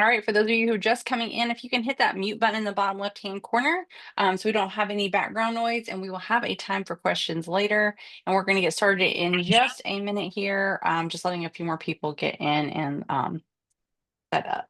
All right, for those of you who are just coming in, if you can hit that mute button in the bottom left-hand corner, so we don't have any background noise, and we will have a time for questions later. And we're going to get started in just a minute here, just letting a few more people get in and set up.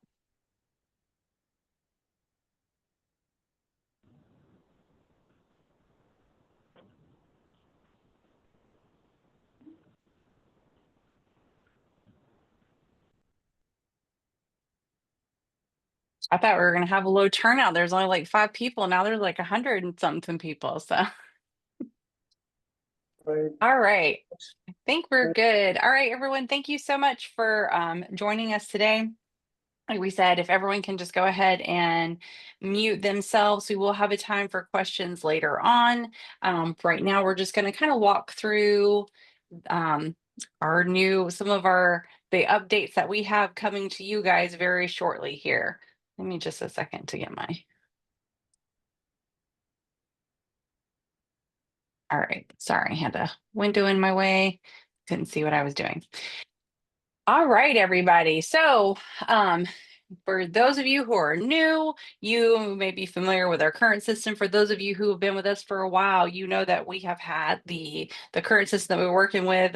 I thought we were going to have a low turnout. There's only like 5 people. Now there's like 100 and something people. So, all right. I think we're good. All right, everyone. Thank you so much for joining us today. Like we said, if everyone can just go ahead and mute themselves, we will have a time for questions later on. Right now, we're just going to kind of walk through um, some of the updates that we have coming to you guys very shortly here. Give me just a second to get all right, sorry, I had a window in my way. Couldn't see what I was doing. All right, everybody. So, for those of you who are new, you may be familiar with our current system. For those of you who have been with us for a while, you know that we have had the current system that we're working with.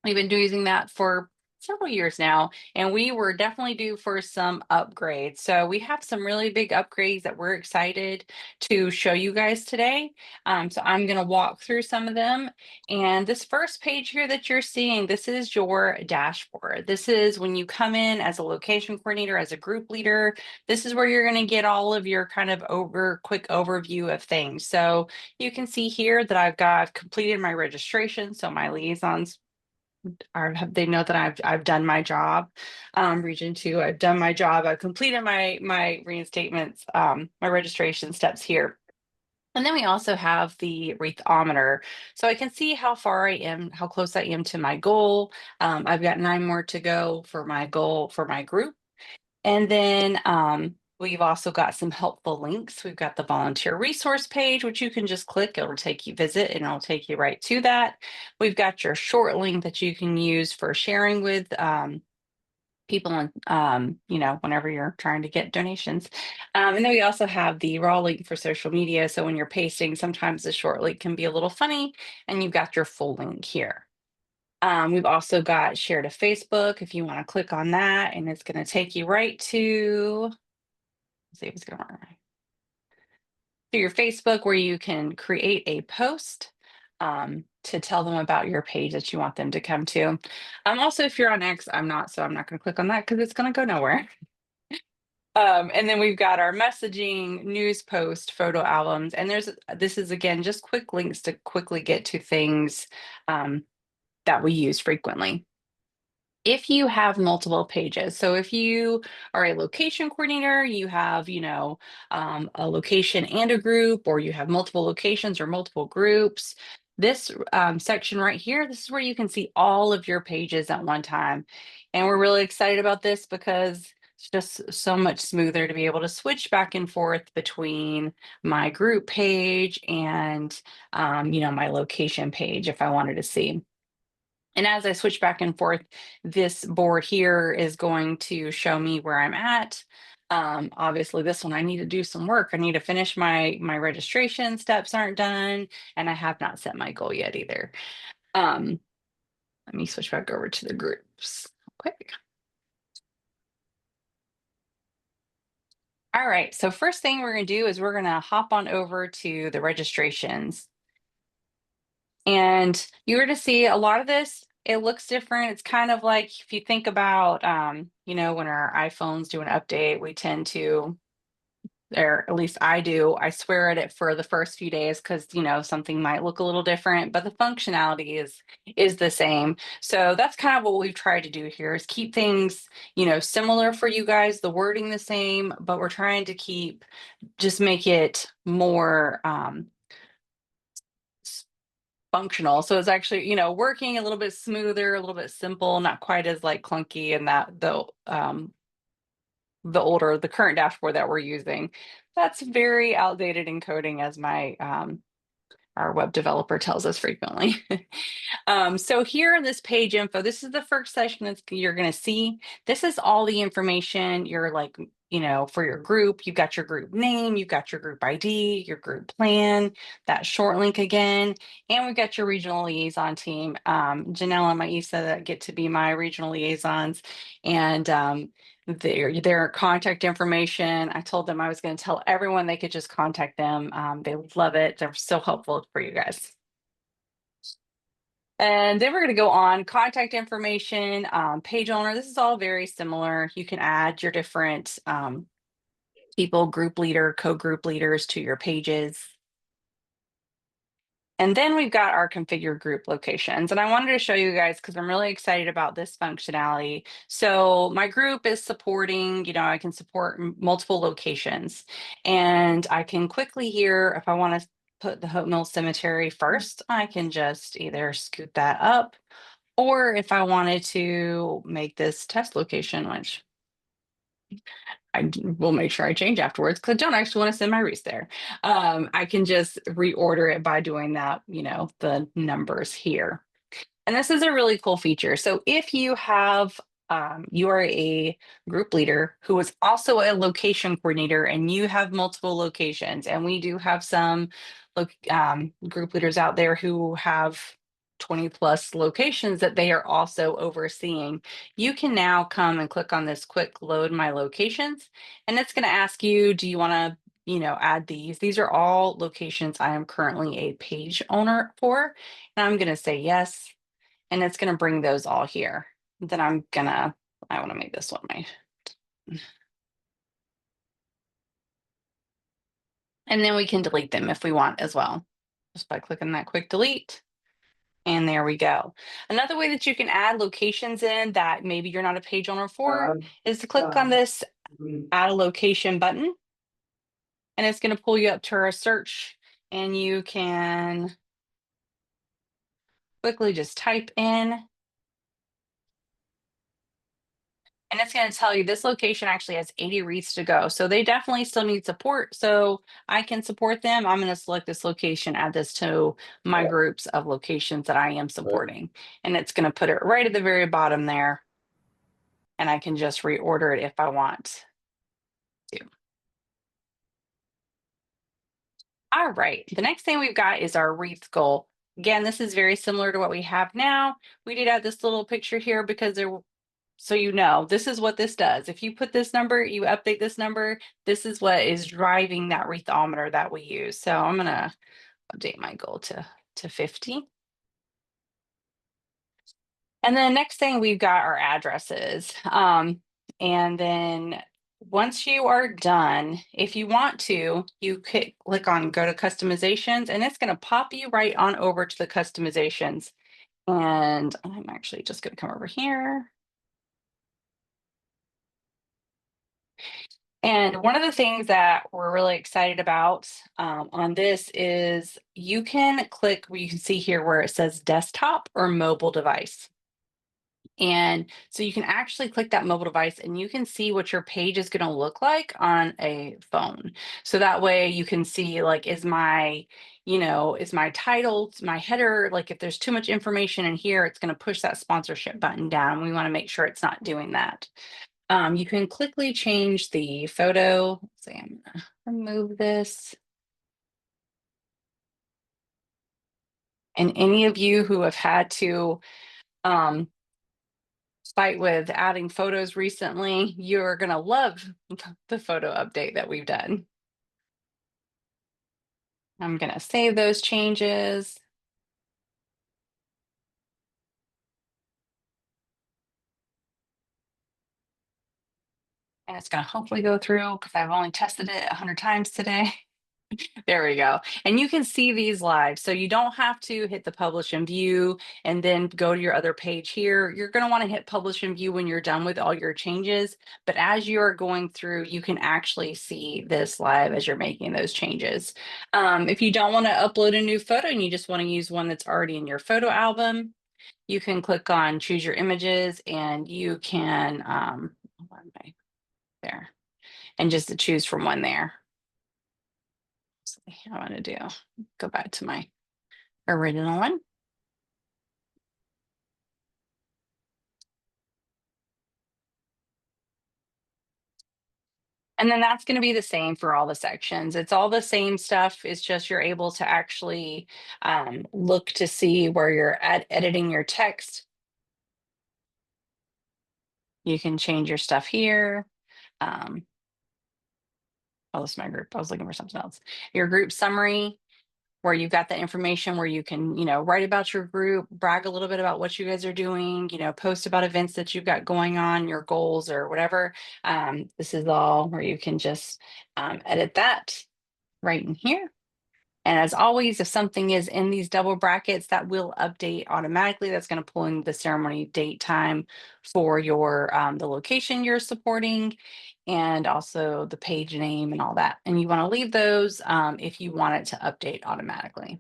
We've been using that for several years now, and we were definitely due for some upgrades. So we have some really big upgrades that we're excited to show you guys today. So I'm going to walk through some of them. And this first page here that you're seeing, this is your dashboard. This is when you come in as a location coordinator, as a group leader. This is where you're going to get all of your kind of quick overview of things. So you can see here that I've completed my registration. So my liaisons they know that I've done my job. Region 2, I've done my job. I've completed my reinstatements, my registration steps here. And then we also have the Wreathometer. So I can see how far I am, how close I am to my goal. I've got 9 more to go for my goal for my group. And then we've also got some helpful links. We've got the volunteer resource page, which you can just click. It'll take you visit and it'll take you right to that. We've got your short link that you can use for sharing with people on, whenever you're trying to get donations. And then we also have the raw link for social media. So when you're pasting, sometimes the short link can be a little funny, and you've got your full link here. We've also got share to Facebook if you want to click on that, and it's going to take you right to, let's see if it's going to work. To your Facebook, where you can create a post to tell them about your page that you want them to come to. Also, if you're on X, I'm not, so I'm not going to click on that because it's going to go nowhere. And then we've got our messaging, news post, photo albums, and this is again just quick links to quickly get to things that we use frequently. If you have multiple pages, so if you are a location coordinator, you have, a location and a group, or you have multiple locations or multiple groups, this section right here, this is where you can see all of your pages at one time. And we're really excited about this because it's just so much smoother to be able to switch back and forth between my group page and, my location page if I wanted to see. And as I switch back and forth, this board here is going to show me where I'm at. Obviously, this one I need to do some work. I need to finish my registration steps aren't done, and I have not set my goal yet either. Let me switch back over to the groups quick. All right, so first thing we're going to do is we're going to hop on over to the registrations. And you're to see a lot of this, it looks different. It's kind of like if you think about, when our iPhones do an update, we tend to, or at least I do, I swear at it for the first few days because, something might look a little different, but the functionality is the same. So that's kind of what we've tried to do here is keep things, similar for you guys, the wording the same, but we're trying to just make it more, functional. So it's actually, working a little bit smoother, a little bit simple, not quite as like clunky and that the current dashboard that we're using. That's very outdated in coding as my our web developer tells us frequently. So here in this page info, this is the first section that you're going to see. This is all the information you're like, for your group. You've got your group name, you've got your group ID, your group plan, that short link again, and we've got your regional liaison team. Janelle and Maisa that get to be my regional liaisons, and their contact information. I told them I was going to tell everyone they could just contact them. They love it. They're so helpful for you guys. And then we're going to go on contact information, page owner. This is all very similar. You can add your different people, group leader, co-group leaders to your pages. And then we've got our configured group locations. And I wanted to show you guys because I'm really excited about this functionality. So my group is supporting, I can support multiple locations. And I can quickly here, if I want to put the Hope Mill Cemetery first, I can just either scoot that up, or if I wanted to make this test location, which will make sure I change afterwards because I don't actually want to send my wreaths there. I can just reorder it by doing that, the numbers here. And this is a really cool feature. So if you have, you are a group leader who is also a location coordinator and you have multiple locations, and we do have some group leaders out there who have 20 plus locations that they are also overseeing, you can now come and click on this quick load my locations, and it's going to ask you, do you want to add these? These are all locations I am currently a page owner for. And I'm going to say yes. And it's going to bring those all here. Then I want to make this one my, and then we can delete them if we want as well, just by clicking that quick delete. And there we go. Another way that you can add locations in that maybe you're not a page owner for is to click on this add a location button. And it's going to pull you up to our search, and you can quickly just type in, and it's going to tell you this location actually has 80 wreaths to go. So they definitely still need support. So I can support them. I'm going to select this location, add this to my groups of locations that I am supporting. And it's going to put it right at the very bottom there. And I can just reorder it if I want to. All right, the next thing we've got is our wreath goal. Again, this is very similar to what we have now. We did add this little picture here because so this is what this does. If you put this number, you update this number, this is what is driving that wreathometer that we use. So I'm gonna update my goal to 50. And then next thing we've got our addresses. And then once you are done, if you want to, you click on go to customizations, and it's going to pop you right on over to the customizations. And I'm actually just going to come over here. And one of the things that we're really excited about on this is you can click where you can see here where it says desktop or mobile device. And so you can actually click that mobile device and you can see what your page is going to look like on a phone. So that way you can see, like, is my title, my header, like if there's too much information in here, it's going to push that sponsorship button down. We want to make sure it's not doing that. You can quickly change the photo. Let's see, I'm going to remove this. And any of you who have had to fight with adding photos recently, you're going to love the photo update that we've done. I'm going to save those changes. And it's going to hopefully go through because I've only tested it 100 times today. There we go. And you can see these live. So you don't have to hit the publish and view and then go to your other page here. You're going to want to hit publish and view when you're done with all your changes. But as you're going through, you can actually see this live as you're making those changes. If you don't want to upload a new photo and you just want to use one that's already in your photo album, you can click on choose your images, and you can there and just choose from one there. I'm going to go back to my original one. And then that's going to be the same for all the sections. It's all the same stuff. It's just you're able to actually look to see where you're editing your text. You can change your stuff here. Um, oh, this is my group. I was looking for something else. Your group summary, where you've got the information where you can, write about your group, brag a little bit about what you guys are doing, post about events that you've got going on, your goals or whatever. This is all where you can just edit that right in here. And as always, if something is in these double brackets, that will update automatically. That's going to pull in the ceremony date time for your the location you're supporting, and also the page name and all that. And you want to leave those if you want it to update automatically.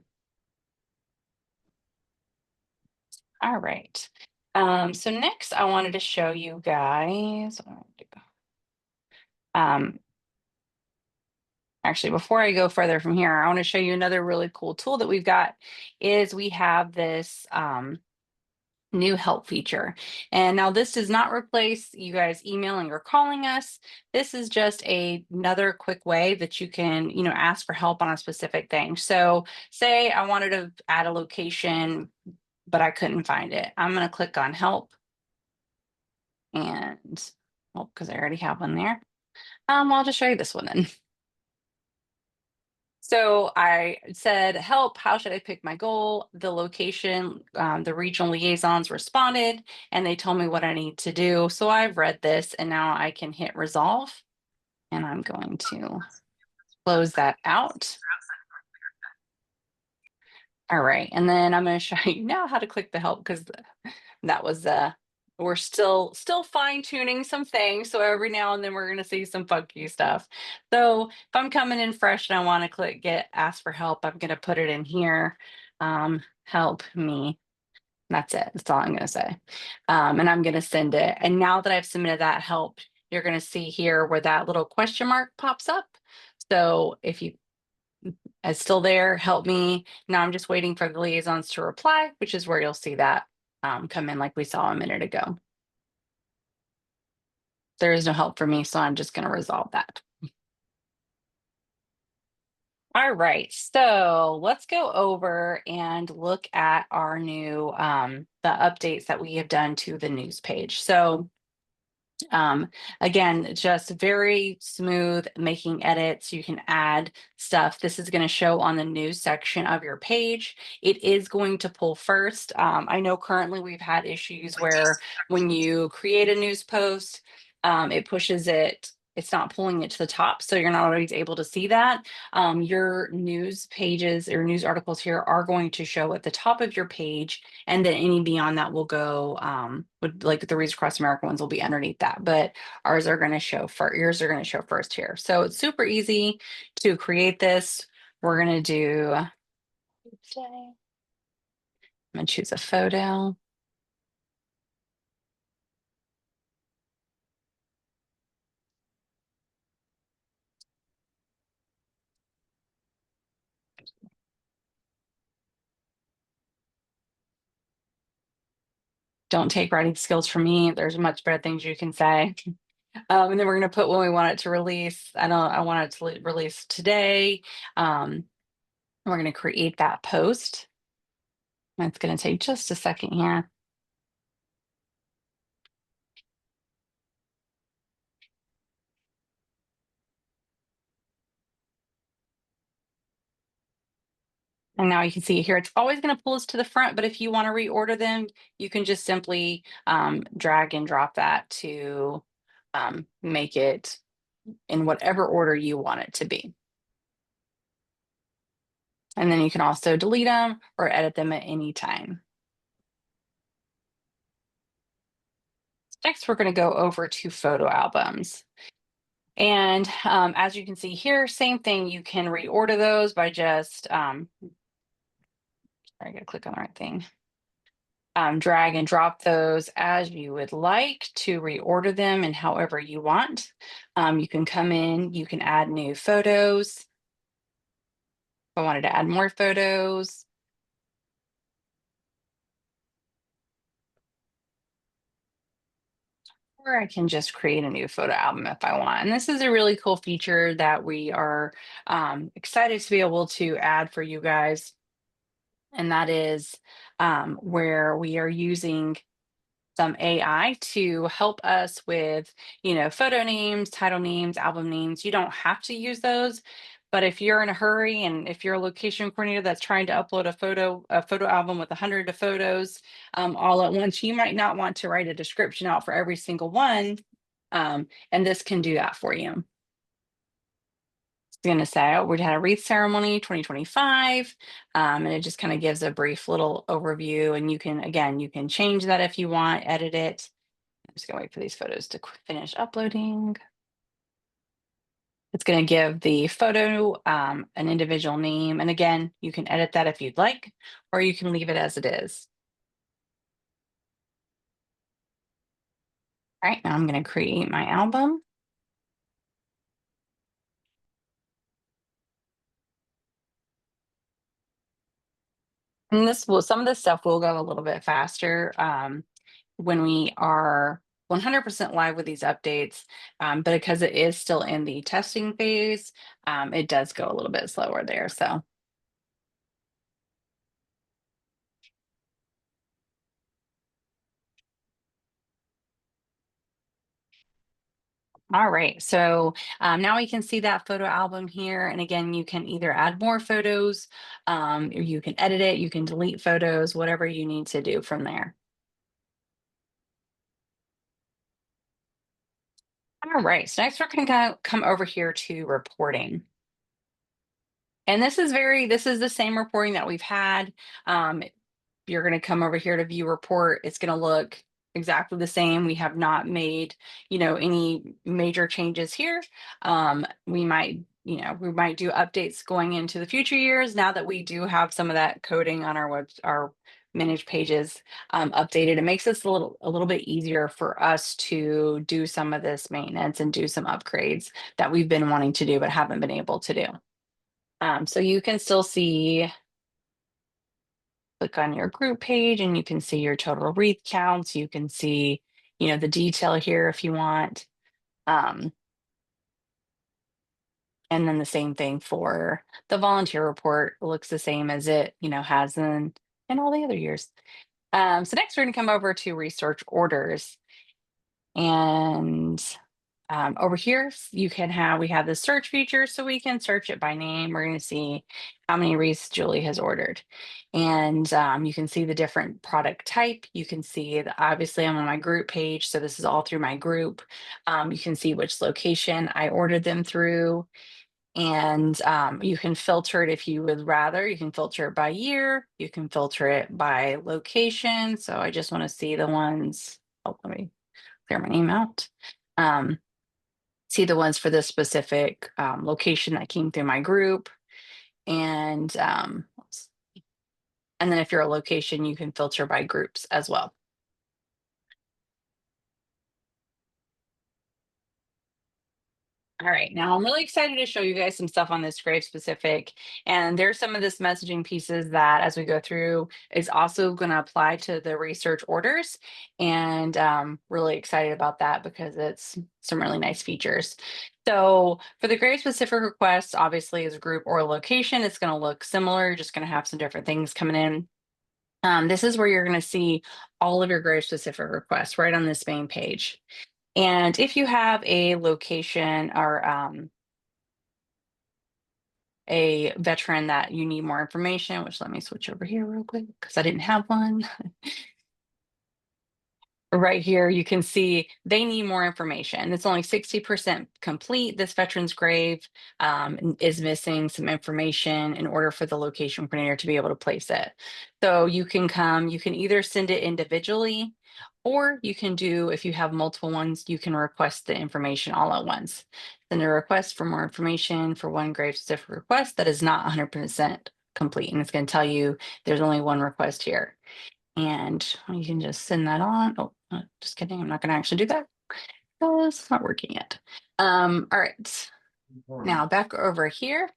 All right. So next, I wanted to show you guys. Um, Actually, before I go further from here, I want to show you another really cool tool that we've got. Is we have this new help feature. And now this does not replace you guys emailing or calling us. This is just another quick way that you can, ask for help on a specific thing. So say I wanted to add a location, but I couldn't find it. I'm going to click on help and, well, because I already have one there. I'll just show you this one then. So I said, help, how should I pick my goal? The location, the regional liaisons responded and they told me what I need to do. So I've read this and now I can hit resolve and I'm going to close that out. All right, and then I'm going to show you now how to click the help because that was we're still fine tuning some things. So every now and then we're going to see some funky stuff. So if I'm coming in fresh and I want to click get ask for help, I'm going to put it in here. Help me. That's it. That's all I'm going to say. And I'm going to send it. And now that I've submitted that help, you're going to see here where that little question mark pops up. So if you it's still there, help me. Now I'm just waiting for the liaisons to reply, which is where you'll see that come in like we saw a minute ago. There is no help for me, so I'm just going to resolve that. All right, so let's go over and look at our new, the updates that we have done to the news page. So again, just very smooth making edits. You can add stuff. This is going to show on the news section of your page. It is going to pull first. I know currently we've had issues where when you create a news post, it pushes it. It's not pulling it to the top, so you're not always able to see that. Your news pages or news articles here are going to show at the top of your page, and then any beyond that will go would like the Wreaths Across America ones will be underneath that, but ours are going to show first. Yours are going to show first here. So it's super easy to create this. We're going to do, I'm going to choose a photo. Don't take writing skills from me. There's much better things you can say. And then we're going to put when we want it to release. I want it to release today. We're going to create that post. It's going to take just a second here. And now you can see here, it's always going to pull us to the front, but if you want to reorder them, you can just simply drag and drop that to make it in whatever order you want it to be. And then you can also delete them or edit them at any time. Next, we're going to go over to photo albums. And as you can see here, same thing, you can reorder those by just, sorry, I gotta click on the right thing. Drag and drop those as you would like to reorder them and however you want. You can come in, you can add new photos. If I wanted to add more photos, or I can just create a new photo album if I want. And this is a really cool feature that we are excited to be able to add for you guys. And that is where we are using some AI to help us with, photo names, title names, album names. You don't have to use those, but if you're in a hurry and if you're a location coordinator that's trying to upload a photo album with 100 of photos all at once, you might not want to write a description out for every single one, and this can do that for you. Going to say, oh, we had a wreath ceremony 2025, and it just kind of gives a brief little overview. And you can, again, you can change that if you want, edit it. I'm just going to wait for these photos to finish uploading. It's going to give the photo an individual name. And again, you can edit that if you'd like, or you can leave it as it is. All right, now I'm going to create my album. And some of this stuff will go a little bit faster when we are 100% live with these updates, but because it is still in the testing phase, it does go a little bit slower there. So, all right. So now we can see that photo album here. And again, you can either add more photos, or you can edit it, you can delete photos, whatever you need to do from there. All right. So next we're going to come over here to reporting. And this is the same reporting that we've had. You're going to come over here to view report. It's going to look exactly the same. We have not made, any major changes here. We might do updates going into the future years now that we do have some of that coding on our managed pages updated. It makes it a little bit easier for us to do some of this maintenance and do some upgrades that we've been wanting to do but haven't been able to do. So you can still see, click on your group page and you can see your total wreath counts. You can see, the detail here if you want. Um, and then the same thing for the volunteer report. It looks the same as it, has in all the other years. So next we're gonna come over to research orders. And over here, we have the search feature, so we can search it by name. We're going to see how many wreaths Julie has ordered. And you can see the different product type. You can see obviously I'm on my group page, so this is all through my group. You can see which location I ordered them through. And you can filter it if you would rather. You can filter it by year. You can filter it by location. So I just want to see the ones. Oh, let me clear my name out. See the ones for this specific location that came through my group. And then if you're a location, you can filter by groups as well. All right, now I'm really excited to show you guys some stuff on this grave specific. And there's some of this messaging pieces that as we go through is also going to apply to the research orders. And really excited about that because it's some really nice features. So for the grave specific requests, obviously as a group or a location, it's going to look similar. You're just going to have some different things coming in. This is where you're going to see all of your grave specific requests right on this main page. And if you have a location or a veteran that you need more information, which let me switch over here real quick because I didn't have one. Right here, you can see they need more information. It's only 60% complete. This veteran's grave is missing some information in order for the location coordinator to be able to place it. So you can either send it individually, or you can do, if you have multiple ones, you can request the information all at once. Send a request for more information for one grave specific request that is not 100% complete. And it's going to tell you there's only one request here. And you can just send that on. Oh, just kidding. I'm not going to actually do that because it's not working yet. All right. Now back over here.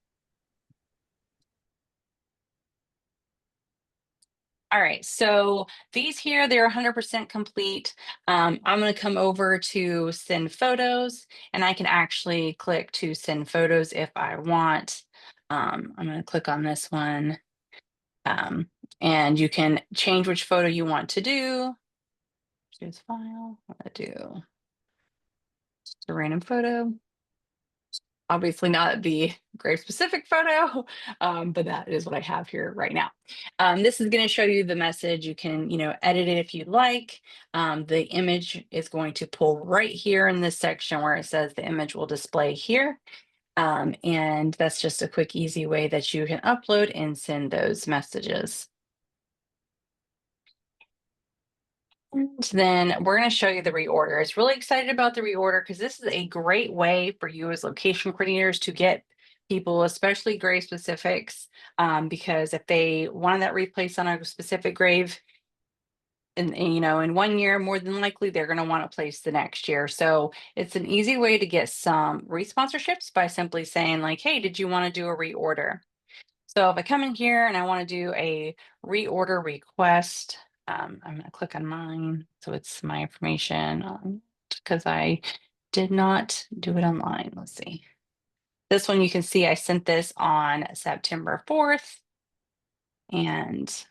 All right, so these here, they're 100% complete. I'm going to come over to send photos, and I can actually click to send photos if I want. I'm going to click on this one, um, and you can change which photo you want to do. Choose file. I'm going to do just a random photo. Obviously not the grave specific photo, but that is what I have here right now. This is going to show you the message. You can, edit it if you'd like. The image is going to pull right here in this section where it says the image will display here. And that's just a quick, easy way that you can upload and send those messages. And then we're going to show you the reorder. It's really excited about the reorder because this is a great way for you as location coordinators to get people, especially grave specifics, because if they wanted that replaced on a specific grave, in 1 year, more than likely they're going to want to place the next year. So it's an easy way to get some responsorships by simply saying like, hey, did you want to do a reorder? So if I come in here and I want to do a reorder request, I'm going to click on mine. So it's my information because I did not do it online. Let's see. This one you can see I sent this on September 4th. And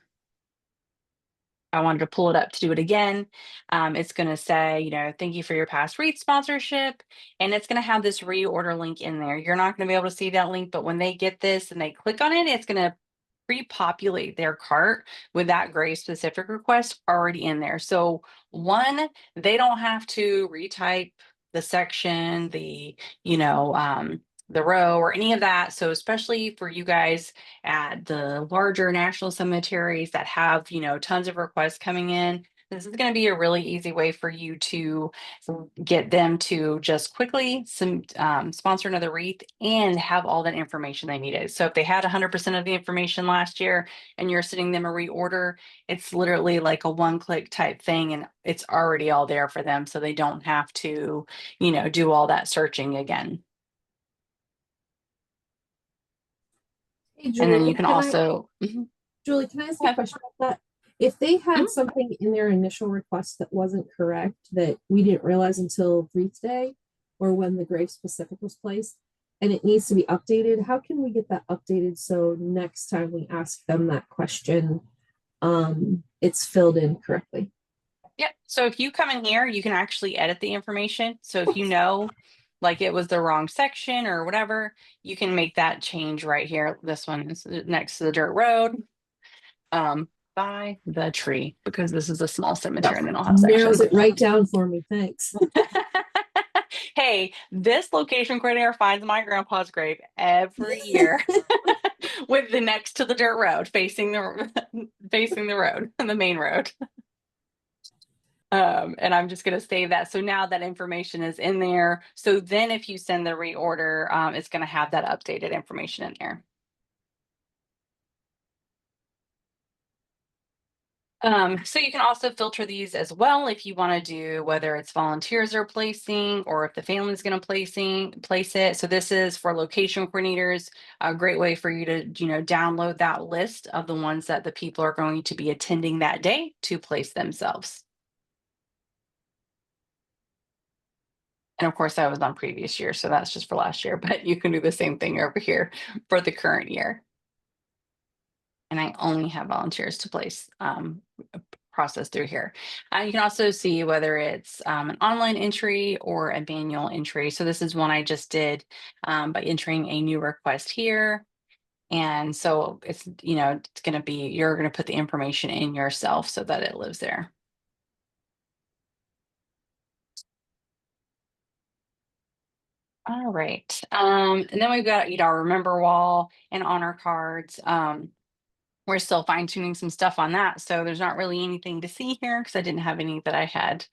I wanted to pull it up to do it again. It's going to say, thank you for your past Wreath sponsorship. And it's going to have this reorder link in there. You're not going to be able to see that link, but when they get this and they click on it, it's going to pre-populate their cart with that grave specific request already in there. So one, they don't have to retype the section, the row or any of that. So especially for you guys at the larger national cemeteries that have, tons of requests coming in, this is going to be a really easy way for you to get them to just quickly sponsor another wreath and have all that information they needed. So if they had 100% of the information last year and you're sending them a reorder, it's literally like a one-click type thing and it's already all there for them. So they don't have to, do all that searching again. Hey, And then you Julie, can also, Mhm. Julie, can I ask you a Yeah. question about that? If they had Mhm. something in their initial request that wasn't correct that we didn't realize until Wreath Day or when the grave specific was placed and it needs to be updated, how can we get that updated so next time we ask them that question, it's filled in correctly? Yeah. So if you come in here, you can actually edit the information. So if you Oh, know, like it was the wrong section or whatever, you can make that change right here. This one is next to the dirt road, by the tree, because this is a small cemetery and they don't have narrows sections. it right down for me. Thanks. Hey, this location coordinator finds my grandpa's grave every year with the next to the dirt road facing the facing the road, the main road. And I'm just going to save that. So now that information is in there. So then if you send the reorder, it's going to have that updated information in there. So you can also filter these as well if you want to do whether it's volunteers are placing or if the family is going to place it. So this is for location coordinators, a great way for you to download that list of the ones that the people are going to be attending that day to place themselves. And of course, that was on previous year, so that's just for last year, but you can do the same thing over here for the current year. And I only have volunteers to place process through here. You can also see whether it's an online entry or a manual entry. So this is one I just did by entering a new request here. And so it's, it's going to be, you're going to put the information in yourself so that it lives there. All right. And then we've got, our remember wall and honor cards. We're still fine tuning some stuff on that. So there's not really anything to see here because I didn't have any that I had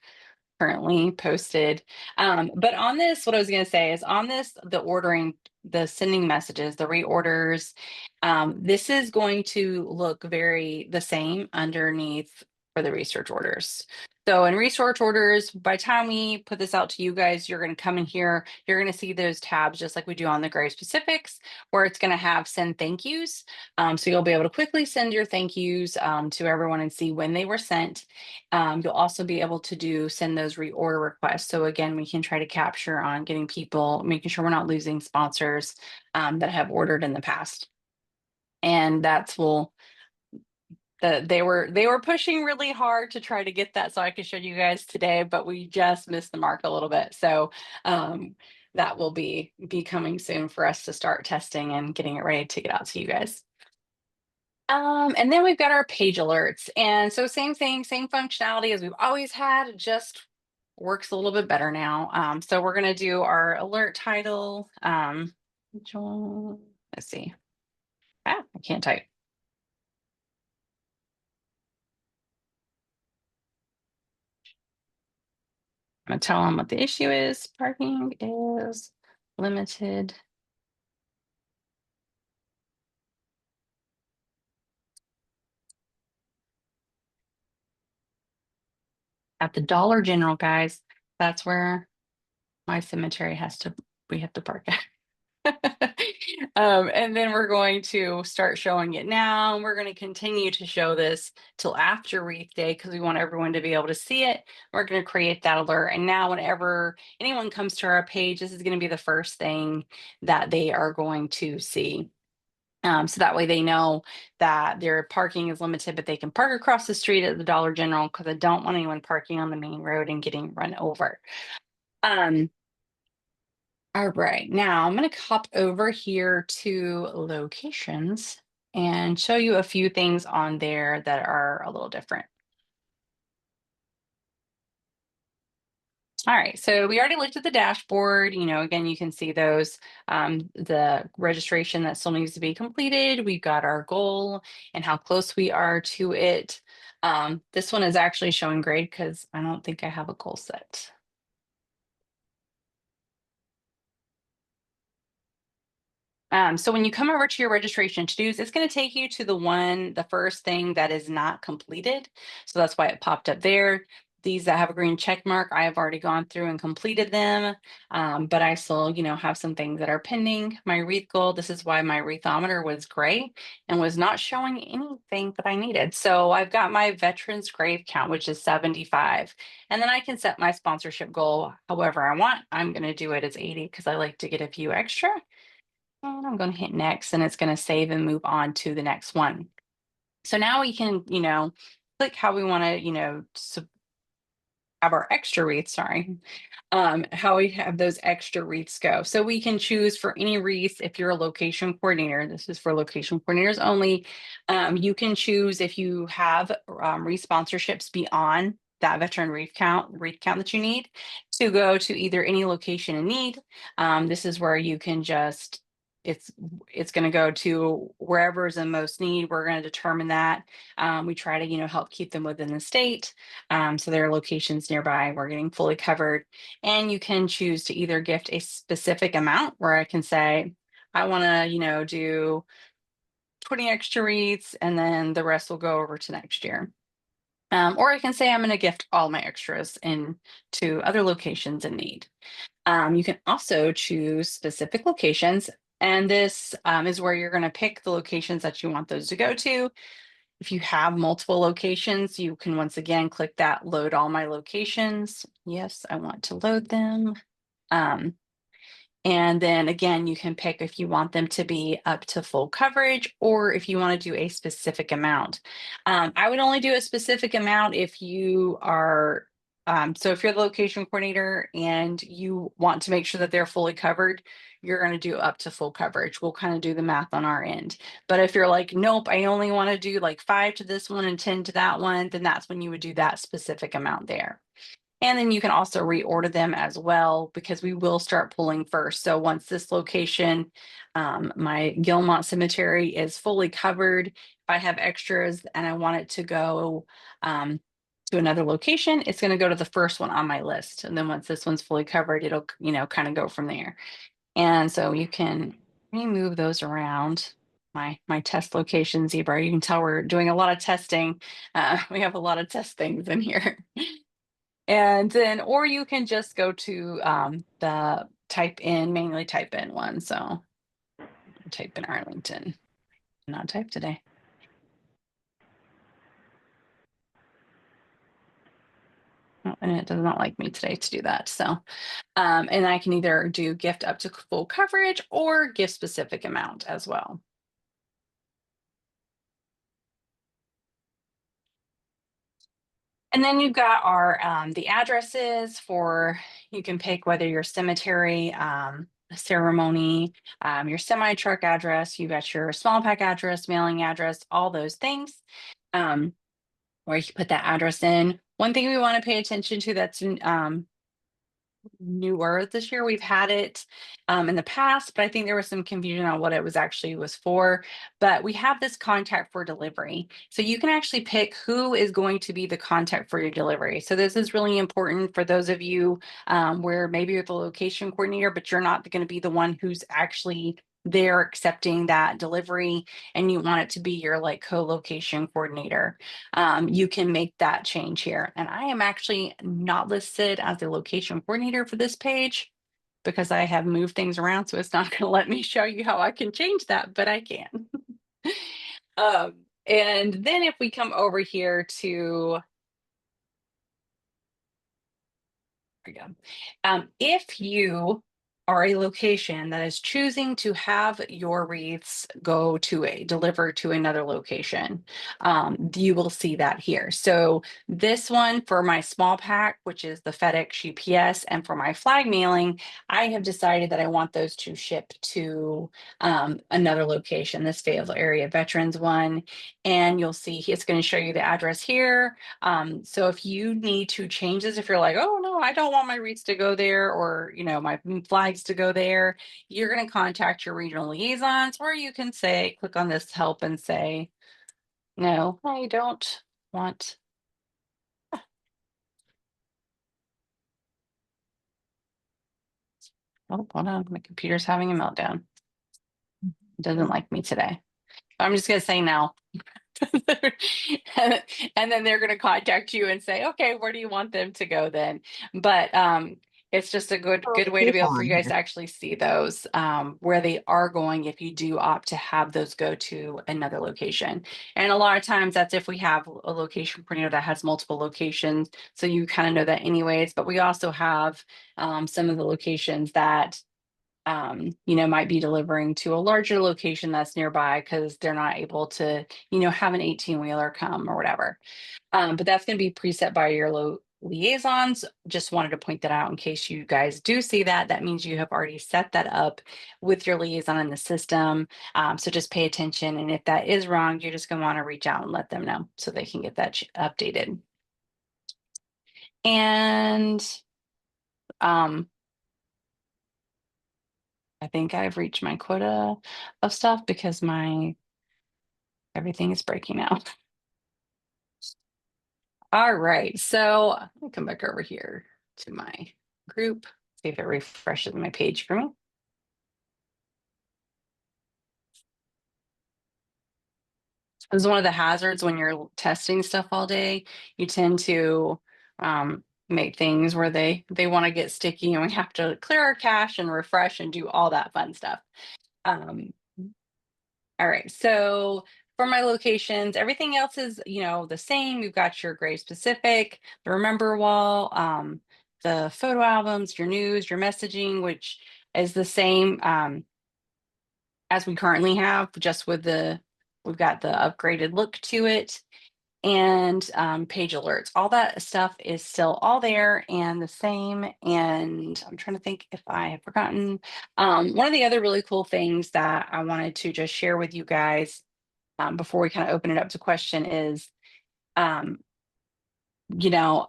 currently posted. But on this, what I was going to say is on this, the ordering, the sending messages, the reorders, this is going to look very the same underneath for the research orders. So in research orders, by the time we put this out to you guys, you're going to come in here, you're going to see those tabs just like we do on the grade specifics, where it's going to have send thank yous. So you'll be able to quickly send your thank yous to everyone and see when they were sent. You'll also be able to send those reorder requests. So again, we can try to capture on getting people, making sure we're not losing sponsors that have ordered in the past. And that's they were pushing really hard to try to get that so I could show you guys today, but we just missed the mark a little bit. So that will be coming soon for us to start testing and getting it ready to get out to you guys. And then we've got our page alerts. And so same thing, same functionality as we've always had, just works a little bit better now. So we're going to do our alert title. Let's see. I can't type. I'm gonna tell them what the issue is. Parking is limited. At the Dollar General, guys. That's where my cemetery we have to park at. And then we're going to start showing it now. And we're going to continue to show this till after Wreath Day because we want everyone to be able to see it. We're going to create that alert. And now whenever anyone comes to our page, this is going to be the first thing that they are going to see. So that way they know that their parking is limited, but they can park across the street at the Dollar General because I don't want anyone parking on the main road and getting run over. All right, now I'm going to hop over here to locations and show you a few things on there that are a little different. All right, so we already looked at the dashboard. Again, you can see those, the registration that still needs to be completed. We've got our goal and how close we are to it. This one is actually showing grade because I don't think I have a goal set. So when you come over to your registration to-dos, it's going to take you to the first thing that is not completed. So that's why it popped up there. These that have a green check mark, I have already gone through and completed them, but I still, have some things that are pending. My wreath goal, this is why my wreathometer was gray and was not showing anything that I needed. So I've got my veterans grave count, which is 75. And then I can set my sponsorship goal however I want. I'm going to do it as 80 because I like to get a few extra. And I'm going to hit next and it's going to save and move on to the next one. So now we can, click how we want to, have our extra wreaths, sorry, how we have those extra wreaths go. So we can choose for any wreath if you're a location coordinator. This is for location coordinators only. You can choose if you have wreath sponsorships beyond that veteran wreath count that you need to go to either any location in need. This is where you can just it's going to go to wherever is in most need. We're going to determine that. We try to help keep them within the state. So there are locations nearby. We're getting fully covered. And you can choose to either gift a specific amount where I can say, I want to, do 20 extra wreaths and then the rest will go over to next year. Or I can say I'm going to gift all my extras to other locations in need. You can also choose specific locations. And this is where you're going to pick the locations that you want those to go to. If you have multiple locations, you can once again click that load all my locations. Yes, I want to load them. And then again, you can pick if you want them to be up to full coverage or if you want to do a specific amount. I would only do a specific amount if you are, so if you're the location coordinator and you want to make sure that they're fully covered, you're going to do up to full coverage. We'll kind of do the math on our end. But if you're like, nope, I only want to do like 5 to this one and 10 to that one, then that's when you would do that specific amount there. And then you can also reorder them as well because we will start pulling first. So once this location, my Gilmont Cemetery is fully covered, if I have extras and I want it to go to another location, it's going to go to the first one on my list. And then once this one's fully covered, it'll, kind of go from there. And so you can remove those around. my test location zebra. You can tell we're doing a lot of testing. We have a lot of test things in here. And then, or you can just go to the manually type in one. So type in Arlington, not type today. Oh, and it does not like me today to do that. So, and I can either do gift up to full coverage or gift specific amount as well. And then you've got our the addresses for, you can pick whether your cemetery, ceremony, your semi truck address. You got your small pack address, mailing address, all those things. Where you can put that address in. One thing we want to pay attention to that's newer this year. We've had it in the past, but I think there was some confusion on what it was for. But we have this contact for delivery. So you can actually pick who is going to be the contact for your delivery. So this is really important for those of you where maybe you're the location coordinator, but you're not going to be the one who's actually there accepting that delivery, and you want it to be your like co-location coordinator. You can make that change here. And I am actually not listed as the location coordinator for this page because I have moved things around. So it's not going to let me show you how I can change that, but I can. And then if we come over here to, there we go. If you are a location that is choosing to have your wreaths deliver to another location, you will see that here. So this one for my small pack, which is the FedEx UPS, and for my flag mailing, I have decided that I want those to ship to another location, this Fayetteville area veterans one. And you'll see it's going to show you the address here. So if you need to change this, if you're like, oh no, I don't want my wreaths to go there, or my flags to go there, you're going to contact your regional liaisons, or you can say, click on this help and say, no, I don't want. Oh, hold on, my computer's having a meltdown. It doesn't like me today. I'm just going to say no. And then they're going to contact you and say, okay, where do you want them to go then? But it's just a good way to be able for you guys to actually see those where they are going if you do opt to have those go to another location. And a lot of times that's if we have a location coordinator that has multiple locations, so you kind of know that anyways. But we also have some of the locations that might be delivering to a larger location that's nearby because they're not able to, have an 18-wheeler come or whatever. But that's going to be preset by your liaisons. Just wanted to point that out in case you guys do see that. That means you have already set that up with your liaison in the system. So just pay attention. And if that is wrong, you're just going to want to reach out and let them know so they can get that updated. And I think I've reached my quota of stuff because everything is breaking out. All right, so let me come back over here to my group, see if it refreshes my page for me. This is one of the hazards when you're testing stuff all day. You tend to make things where they want to get sticky, and we have to clear our cache and refresh and do all that fun stuff. All right, so for my locations, everything else is, the same. You've got your grade specific, the remember wall, the photo albums, your news, your messaging, which is the same as we currently have, just with we've got the upgraded look to it, and page alerts. All that stuff is still all there and the same. And I'm trying to think if I have forgotten. One of the other really cool things that I wanted to just share with you guys before we kind of open it up to question is,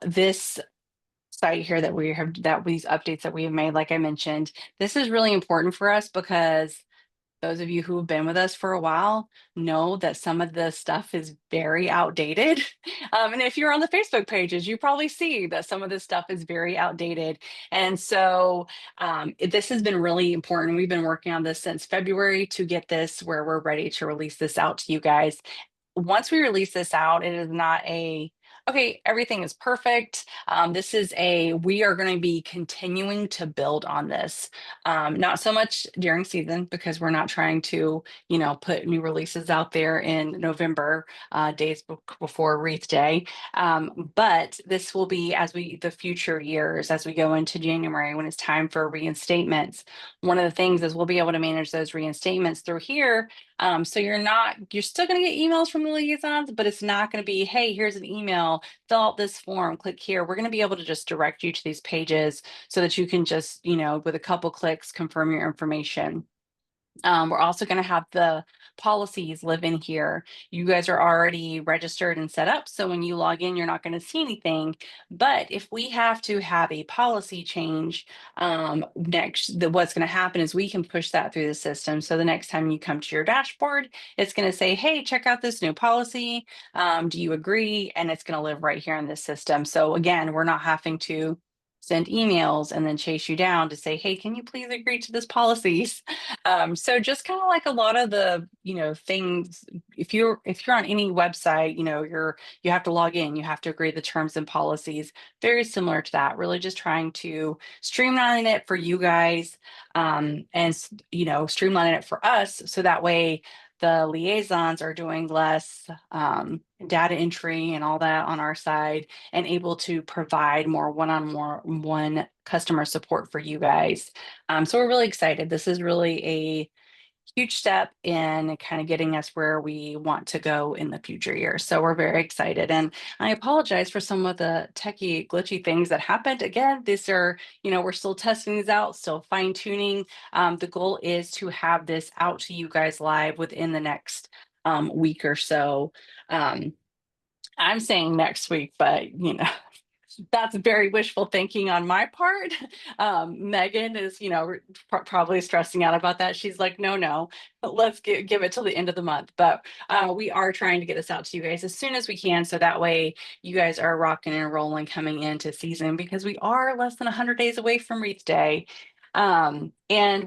this site here that these updates that we have made, like I mentioned, this is really important for us because those of you who have been with us for a while know that some of the stuff is very outdated. And if you're on the Facebook pages, you probably see that some of this stuff is very outdated. And so this has been really important. We've been working on this since February to get this where we're ready to release this out to you guys. Once we release this out, it is not a, okay, everything is perfect. This is a, we are going to be continuing to build on this. Not so much during season because we're not trying to, put new releases out there in November, days before Wreath Day. But this will be as the future years, as we go into January, when it's time for reinstatements. One of the things is we'll be able to manage those reinstatements through here. So you're still going to get emails from the liaisons, but it's not going to be, hey, here's an email, fill out this form, click here. We're going to be able to just direct you to these pages so that you can just, with a couple clicks, confirm your information. We're also going to have the policies live in here. You guys are already registered and set up. So when you log in, you're not going to see anything. But if we have to have a policy change what's going to happen is we can push that through the system. So the next time you come to your dashboard, it's going to say, hey, check out this new policy. Do you agree? And it's going to live right here in this system. So again, we're not having to send emails and then chase you down to say, hey, can you please agree to this policies? So just kind of like a lot of the, things, if you're on any website, you have to log in, you have to agree the terms and policies, very similar to that, really just trying to streamline it for you guys, and streamline it for us. So that way the liaisons are doing less data entry and all that on our side and able to provide more one-on-one customer support for you guys. So we're really excited. This is really a huge step in kind of getting us where we want to go in the future years. So we're very excited. And I apologize for some of the techie glitchy things that happened. Again, these are, we're still testing these out, still fine tuning. The goal is to have this out to you guys live within the next week or so. I'm saying next week, but that's very wishful thinking on my part. Megan is, probably stressing out about that. She's like, no, but let's give it till the end of the month. But we are trying to get this out to you guys as soon as we can. So that way you guys are rocking and rolling coming into season because we are less than 100 days away from Wreath Day. And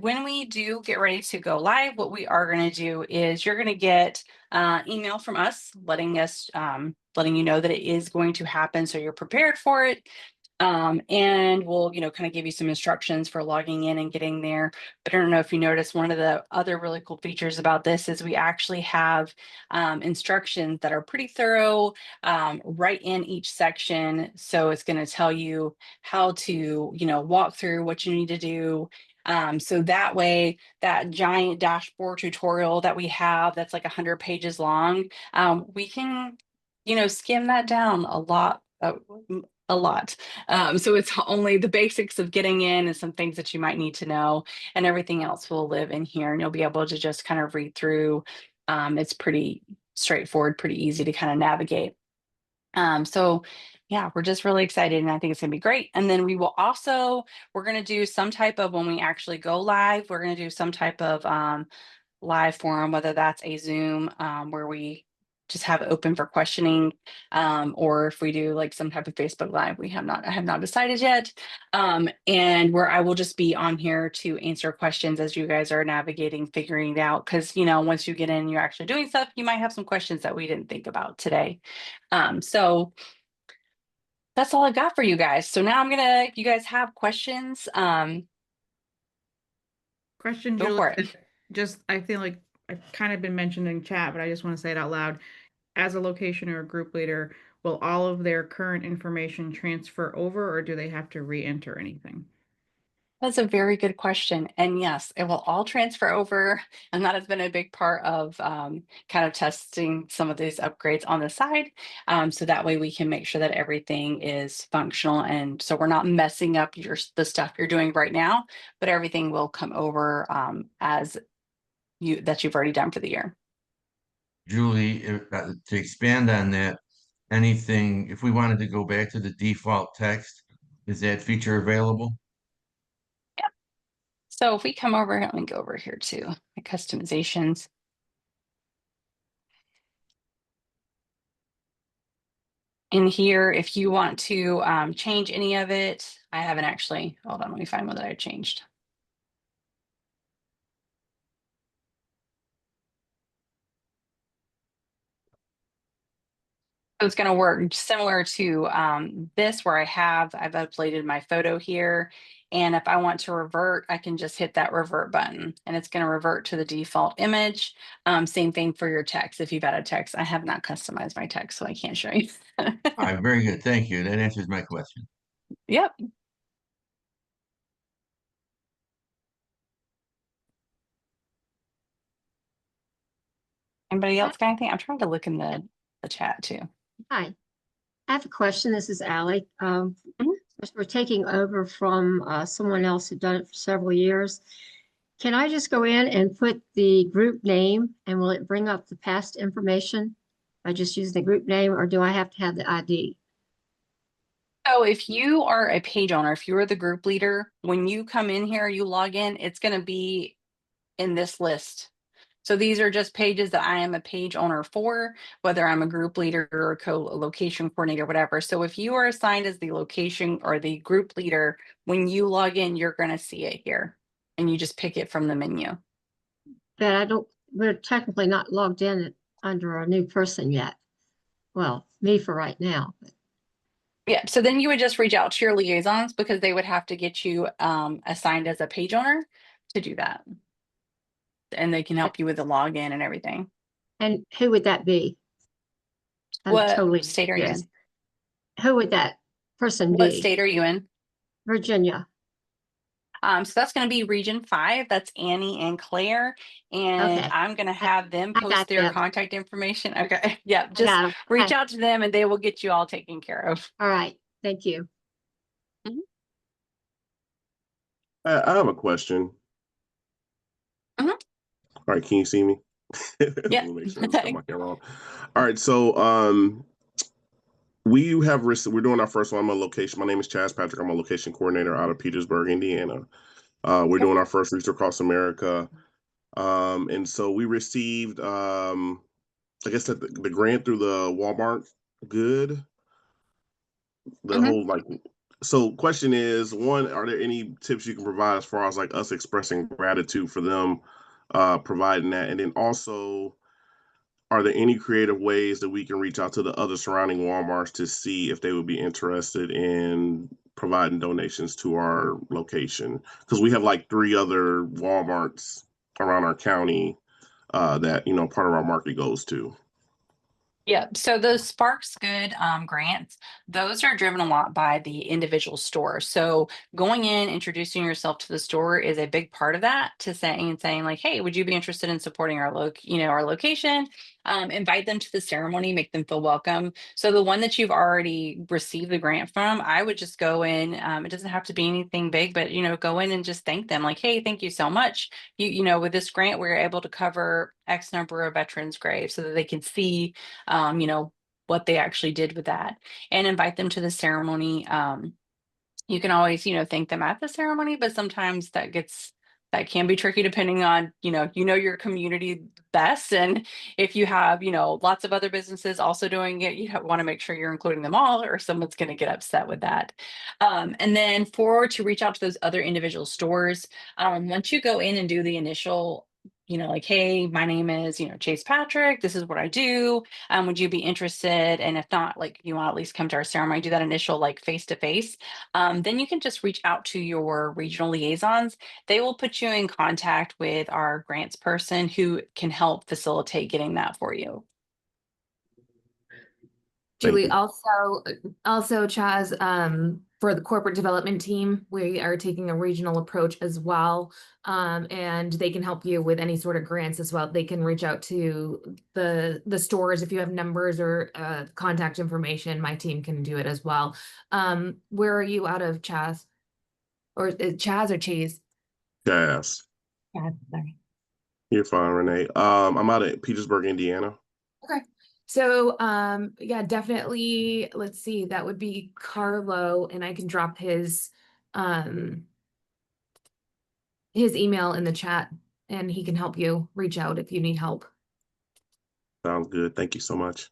when we do get ready to go live, what we are going to do is you're going to get email from us letting you know that it is going to happen so you're prepared for it. And we'll, kind of give you some instructions for logging in and getting there. But I don't know if you noticed, one of the other really cool features about this is we actually have instructions that are pretty thorough right in each section. So it's going to tell you how to, walk through what you need to do. So that way, that giant dashboard tutorial that we have that's like 100 pages long, we can, skim that down a lot. A lot. So it's only the basics of getting in and some things that you might need to know, and everything else will live in here and you'll be able to just kind of read through. It's pretty straightforward, pretty easy to kind of navigate. So yeah, we're just really excited and I think it's gonna be great. And then we're gonna do some type of, when we actually go live, we're gonna do some type of live forum, whether that's a Zoom where we just have it open for questioning, or if we do like some type of Facebook Live, I have not decided yet. And where I will just be on here to answer questions as you guys are navigating, figuring it out. Because once you get in, you're actually doing stuff, you might have some questions that we didn't think about today. So that's all I got for you guys. So now if you guys have questions, Question, go Julie. for it. Just, I feel like I've kind of been mentioned in chat, but I just want to say it out loud. As a location or a group leader, will all of their current information transfer over, or do they have to re-enter anything? That's a very good question. And yes, it will all transfer over. And that has been a big part of kind of testing some of these upgrades on the side. So that way we can make sure that everything is functional. And so we're not messing up the stuff you're doing right now, but everything will come over as you've already done for the year. Julie, to expand on that, anything, if we wanted to go back to the default text, is that feature available? So if we come over, let me go over here to my customizations. In here, if you want to change any of it, I haven't actually, hold on, let me find one that I changed. So it's going to work similar to this where I've uploaded my photo here. And if I want to revert, I can just hit that revert button and it's going to revert to the default image. Same thing for your text. If you've added text, I have not customized my text, so I can't show you. All right, very good. Thank you. That answers my question. Yep. Anybody else got anything? I'm trying to look in the chat too. Hi, I have a question. This is Ally. Mhm. We're taking over from someone else who'd done it for several years. Can I just go in and put the group name and will it bring up the past information by just using the group name, or do I have to have the ID? So if you are a page owner, if you're the group leader, when you come in here, you log in, it's going to be in this list. So these are just pages that I am a page owner for, whether I'm a group leader or a co-location coordinator, whatever. So if you are assigned as the location or the group leader, when you log in, you're going to see it here and you just pick it from the menu. But we're technically not logged in under a new person yet. Well, me for right now. Yeah, so then you would just reach out to your liaisons because they would have to get you assigned as a page owner to do that. And they can help you with the login and everything. And who would that be? What state are you in? Who would that person What be? state are you in? Virginia. So that's going to be Region 5. That's Annie and Claire. And Okay. I'm going to have them I post got their them. contact information. Okay. Yeah. I Just got 'em. reach Okay. out to them and they will get you all taken care of. All right. Thank you. I have a question. Mhm. All right, can you see me? Let Yeah. me make sure it's got my camera on. All right, so we're doing our first one. I'm a location. My name is Chaz Patrick. I'm a location coordinator out of Petersburg, Indiana. We're doing our first Wreaths Across America. And so we received I guess that the grant through the Walmart Good. The Mhm. whole so question is, one, are there any tips you can provide as far as like us expressing gratitude for them providing that? And then also, are there any creative ways that we can reach out to the other surrounding Walmarts to see if they would be interested in providing donations to our location? Because we have like 3 other Walmarts around our county that, part of our market goes to. Yeah, so those Sparks Good grants, those are driven a lot by the individual store. So going in, introducing yourself to the store is a big part of that. To saying like, hey, would you be interested in supporting our our location? Invite them to the ceremony, make them feel welcome. So the one that you've already received the grant from, I would just go in. It doesn't have to be anything big, but go in and just thank them. Like, hey, thank you so much. With this grant, we're able to cover X number of veterans' graves so that they can see what they actually did with that and invite them to the ceremony. You can always, thank them at the ceremony, but sometimes that can be tricky depending on, your community best. And if you have, lots of other businesses also doing it, you want to make sure you're including them all or someone's going to get upset with that. And then to reach out to those other individual stores, once you go in and do the initial like, hey, my name is, Chase Patrick. This is what I do. Would you be interested? And if not, like, you want to at least come to our ceremony, do that initial like face-to-face. Then you can just reach out to your regional liaisons. They will put you in contact with our grants person who can help facilitate getting that for you. Thank Julie, you. also Chaz, for the corporate development team, we are taking a regional approach as well. And they can help you with any sort of grants as well. They can reach out to the stores if you have numbers or contact information. My team can do it as well. Where are you out of, Chaz? Or Chaz or Chase? Yes. Chaz, sorry. You're fine, Renee. I'm out of Petersburg, Indiana. Okay. So, yeah, definitely. Let's see, that would be Carlo, and I can drop his his email in the chat and he can help you reach out if you need help. Sounds good. Thank you so much.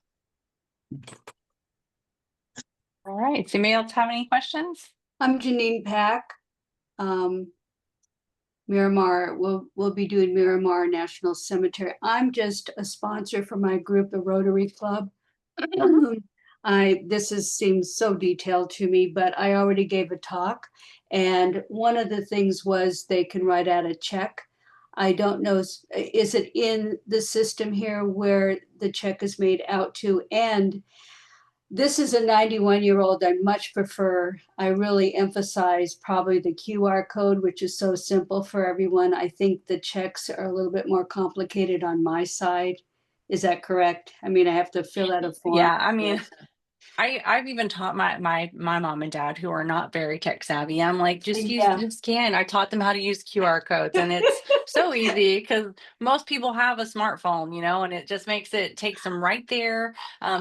All right. Does anybody else have any questions? I'm Janine Pack. Miramar, we'll be doing Miramar National Cemetery. I'm just a sponsor for my group, the Rotary Club. Seems so detailed to me, but I already gave a talk. And one of the things was they can write out a check. I don't know, is it in the system here where the check is made out to? And this is a 91-year-old. I really emphasize probably the QR code, which is so simple for everyone. I think the checks are a little bit more complicated on my side. Is that correct? I mean, I have to fill out a form. Yeah, I mean, I've even taught my mom and dad who are not very tech savvy. I'm like, just use Yeah. the scan. I taught them how to use QR codes, and it's so easy because most people have a smartphone, and it just takes them right there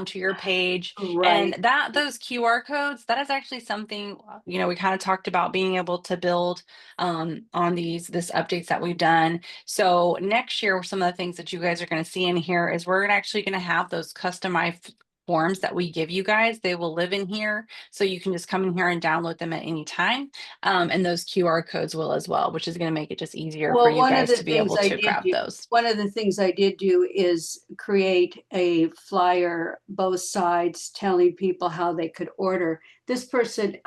to your page. Right. And those QR codes, that is actually something, we kind of talked about being able to build on this updates that we've done. So next year, some of the things that you guys are going to see in here is we're actually going to have those customized forms that we give you guys. They will live in here, so you can just come in here and download them at any time. And those QR codes will as well, which is going to make it just easier for you guys to be able to grab those. One of the things I did do is create a flyer, both sides, telling people how they could order. This person,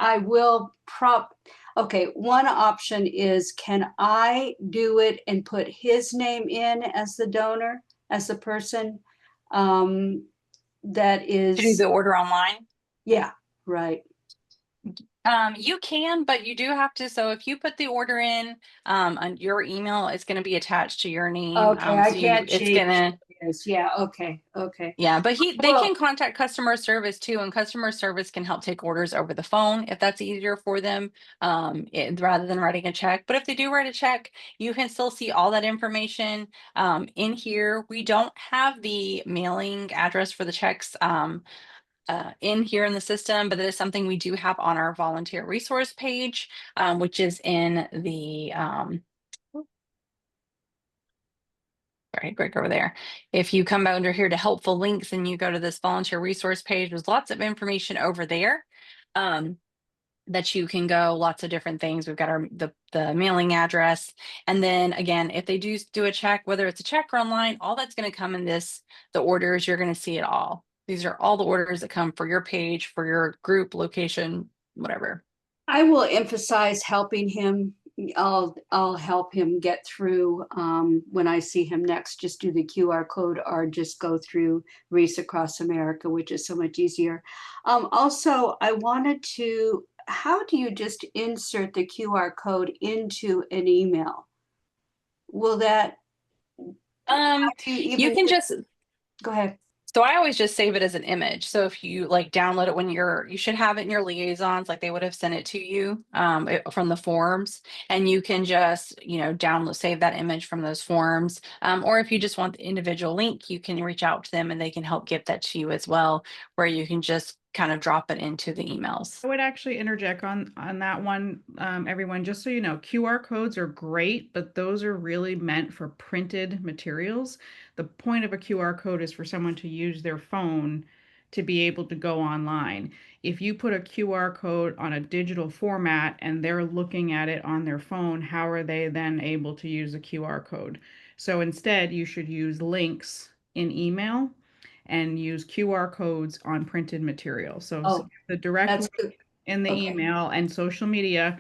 okay, one option is, can I do it and put his name in as the donor, as the person? That To do is, the order online. yeah, right. You can, but you do have to. So if you put the order in, on your email, it's going to be attached to your name. Okay, I So can't it's change gonna. this. Yeah, okay. Yeah, but they Well- can contact customer service too, and customer service can help take orders over the phone if that's easier for them, rather than writing a check. But if they do write a check, you can still see all that information in here. We don't have the mailing address for the checks in here in the system, but that is something we do have on our volunteer resource page, which is in the right over there. If you come under here to helpful links and you go to this volunteer resource page, there's lots of information over there that you can go, lots of different things. We've got the mailing address. And then again, if they do a check, whether it's a check or online, all that's going to come in the orders, you're going to see it all. These are all the orders that come for your page, for your group, location, whatever. I will emphasize helping him. I'll help him get through when I see him next. Just do the QR code or just go through Wreaths Across America, which is so much easier. Also, I wanted to, how do you just insert the QR code into an email? Will that, You can just go ahead. So I always just save it as an image. So if you download it when you should have it in your liaisons, like they would have sent it to you from the forms, and you can just, save that image from those forms. Or if you just want the individual link, you can reach out to them and they can help get that to you as well, where you can just kind of drop it into the emails. I would actually interject on that one, everyone, just so you know, QR codes are great, but those are really meant for printed materials. The point of a QR code is for someone to use their phone to be able to go online. If you put a QR code on a digital format and they're looking at it on their phone, how are they then able to use a QR code? So instead, you should use links in email and use QR codes on printed material. So the direct link in the email and social media,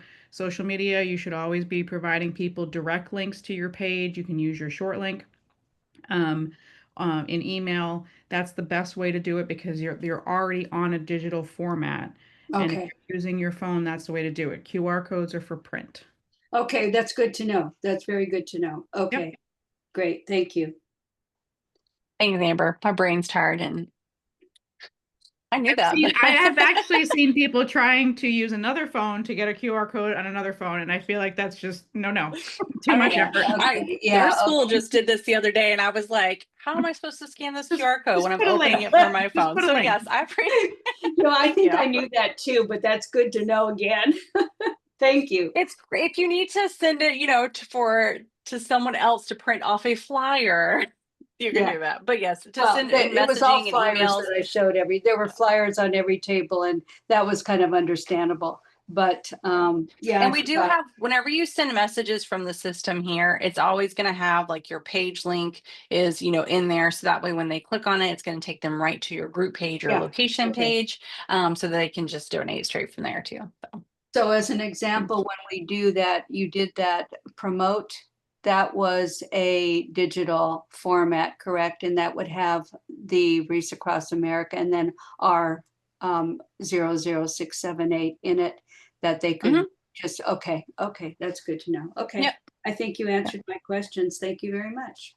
you should always be providing people direct links to your page. You can use your short link in email. That's the best way to do it because you're already on a digital format. And if you're using your phone, that's the way to do it. QR codes are for print. Okay, that's good to know. That's very good to know. Okay, great. Thank you. Thanks, Amber. My brain's tired and I knew that. I have actually seen people trying to use another phone to get a QR code on another phone, and I feel like that's just no, too much effort. Our school just did this the other day, and I was like, "How am I supposed to scan this QR code when I'm opening it from my phone?" So yes, I appreciate. I think I knew that too, but that's good to know again. Thank you. It's great if you need to send it, to someone else to print off a flyer. You can Yeah. do that. But yes, to Well, send in it was all messaging and flyers emails. that I showed there were flyers on every table, and that was kind of understandable. But yeah, And I we do forgot. have, whenever you send messages from the system here, it's always going to have like your page link is, in there. So that way, when they click on it, it's going to take them right to your group page or Yeah, location okay. page, so they can just donate straight from there too. So. So as an example, when we do that, you did that promote, that was a digital format, correct? And that would have the Wreaths Across America and then our 00678 in it that they could just, okay, that's good to know. Okay. Yep. I think you answered my questions. Thank you very much.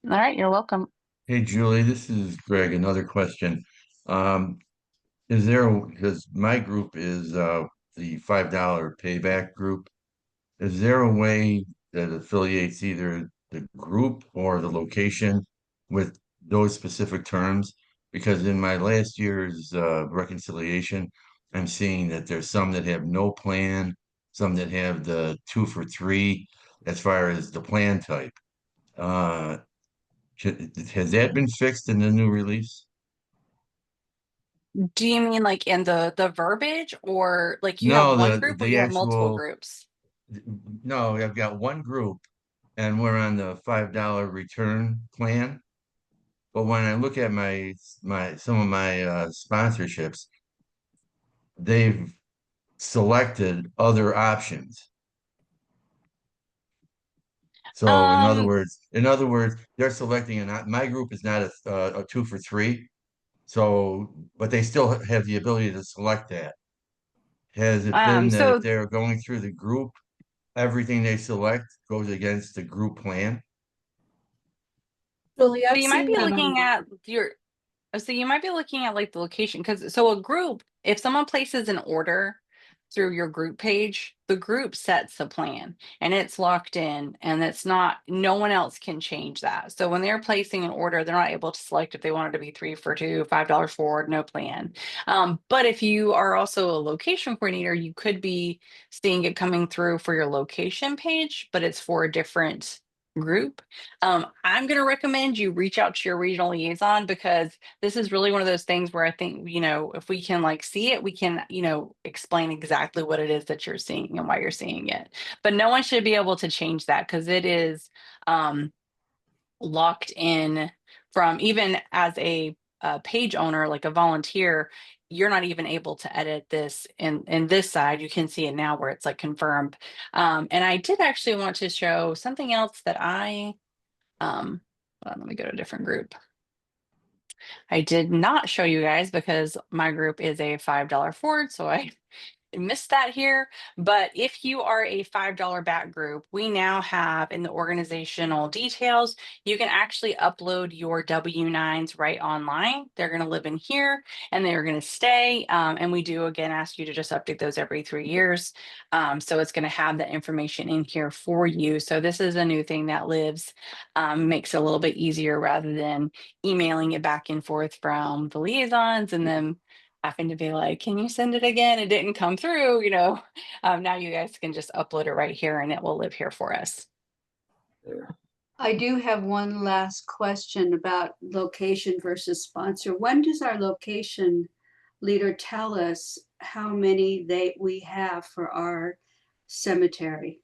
All right, you're welcome. Hey, Julie, this is Greg. Another question. Because my group is the $5 payback group. Is there a way that affiliates either the group or the location with those specific terms? Because in my last year's reconciliation, I'm seeing that there's some that have no plan, some that have the 2 for 3 as far as the plan type. Uh, has that been fixed in the new release? Do you mean like in the verbiage, or like you have No, one group or the you have multiple actual, groups? no, I've got one group and we're on the $5 return plan. But when I look at some of my sponsorships, they've selected other options. So in other words, they're selecting my group is not a 2 for 3. So, but they still have the ability to select that. Has it been that if So they're going through the group, everything they select goes against the group plan? Julie, I've you might seen be that looking on. at your So you might be looking at like the location, because so a group, if someone places an order through your group page, the group sets the plan and it's locked in, and it's not, no one else can change that. So when they're placing an order, they're not able to select if they want it to be 3 for 2, $5 forward, no plan. But if you are also a location coordinator, you could be seeing it coming through for your location page, but it's for a different group. I'm going to recommend you reach out to your regional liaison, because this is really one of those things where I think, if we can like see it, we can, explain exactly what it is that you're seeing and why you're seeing it. But no one should be able to change that, because it is locked in from, even as a page owner, like a volunteer, you're not even able to edit this in this side. You can see it now where it's like confirmed. And I did actually want to show something else that hold on, let me go to a different group. I did not show you guys because my group is a $5 forward, so I missed that here. But if you are a $5 back group, we now have in the organizational details, you can actually upload your W-9s right online. They're going to live in here and they're going to stay. And we do again ask you to just update those every 3 years. So it's going to have that information in here for you. So this is a new thing that lives, makes it a little bit easier rather than emailing it back and forth from the liaisons and then having to be like, can you send it again? It didn't come through, now you guys can just upload it right here and it will live here for us. I do have one last question about location versus sponsor. When does our location leader tell us how many we have for our cemetery?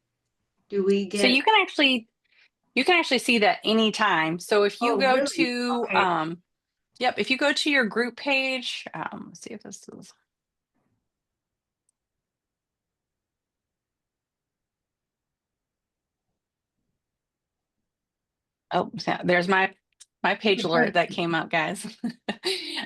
Do we So get? you can actually see that anytime. So if you Oh, go really? to, Okay. yep, if you go to your group page, let's see if this is. Oh, yeah, there's my page alert that came up, guys.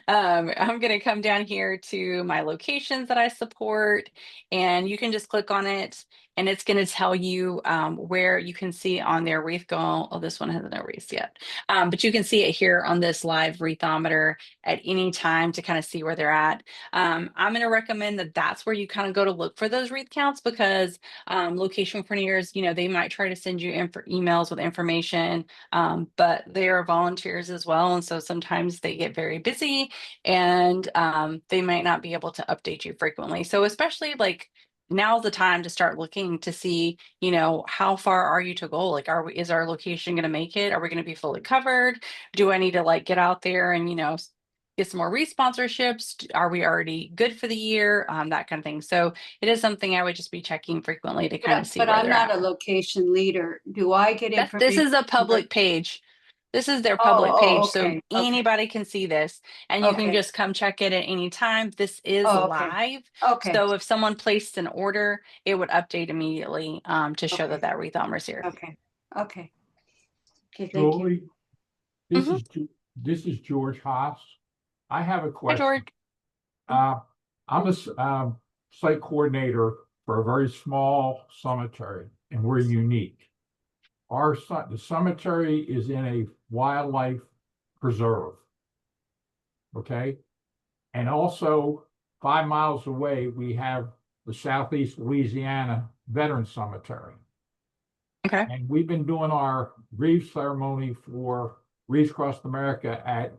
I'm going to come down here to my locations that I support, and you can just click on it, and it's going to tell you where you can see on their wreath go. Oh, this one has no wreaths yet, but you can see it here on this live wreathometer at any time to kind of see where they're at. I'm going to recommend that that's where you kind of go to look for those wreath counts, because location coordinators, they might try to send you emails with information, but they are volunteers as well. And so sometimes they get very busy and they might not be able to update you frequently. So especially like now's the time to start looking to see, you know, how far are you to goal? Like, is our location going to make it? Are we going to be fully covered? Do I need to like get out there and, you know, get some more re-sponsorships? Are we already good for the year? That kind of thing. So it is something I would just be checking frequently to kind of see But where I'm they're not at. a location leader. Do I get This information? is a public page. This is their Oh, public page, so okay, okay, anybody can see this, and you can okay. just come check it at any time. This is Oh, okay. live, Okay, so if someone placed an order, it would update immediately to show Okay. that that wreath is here. okay, okay. Okay, thank you. Julie, this Mhm. is this is George Haas. I have a Hi, question. George. I'm a site coordinator for a very small cemetery, and we're unique. The cemetery is in a wildlife preserve. Okay, and also 5 miles away we have the Southeast Louisiana Veteran Cemetery. Okay. And we've been doing our wreath ceremony for Wreaths Across America at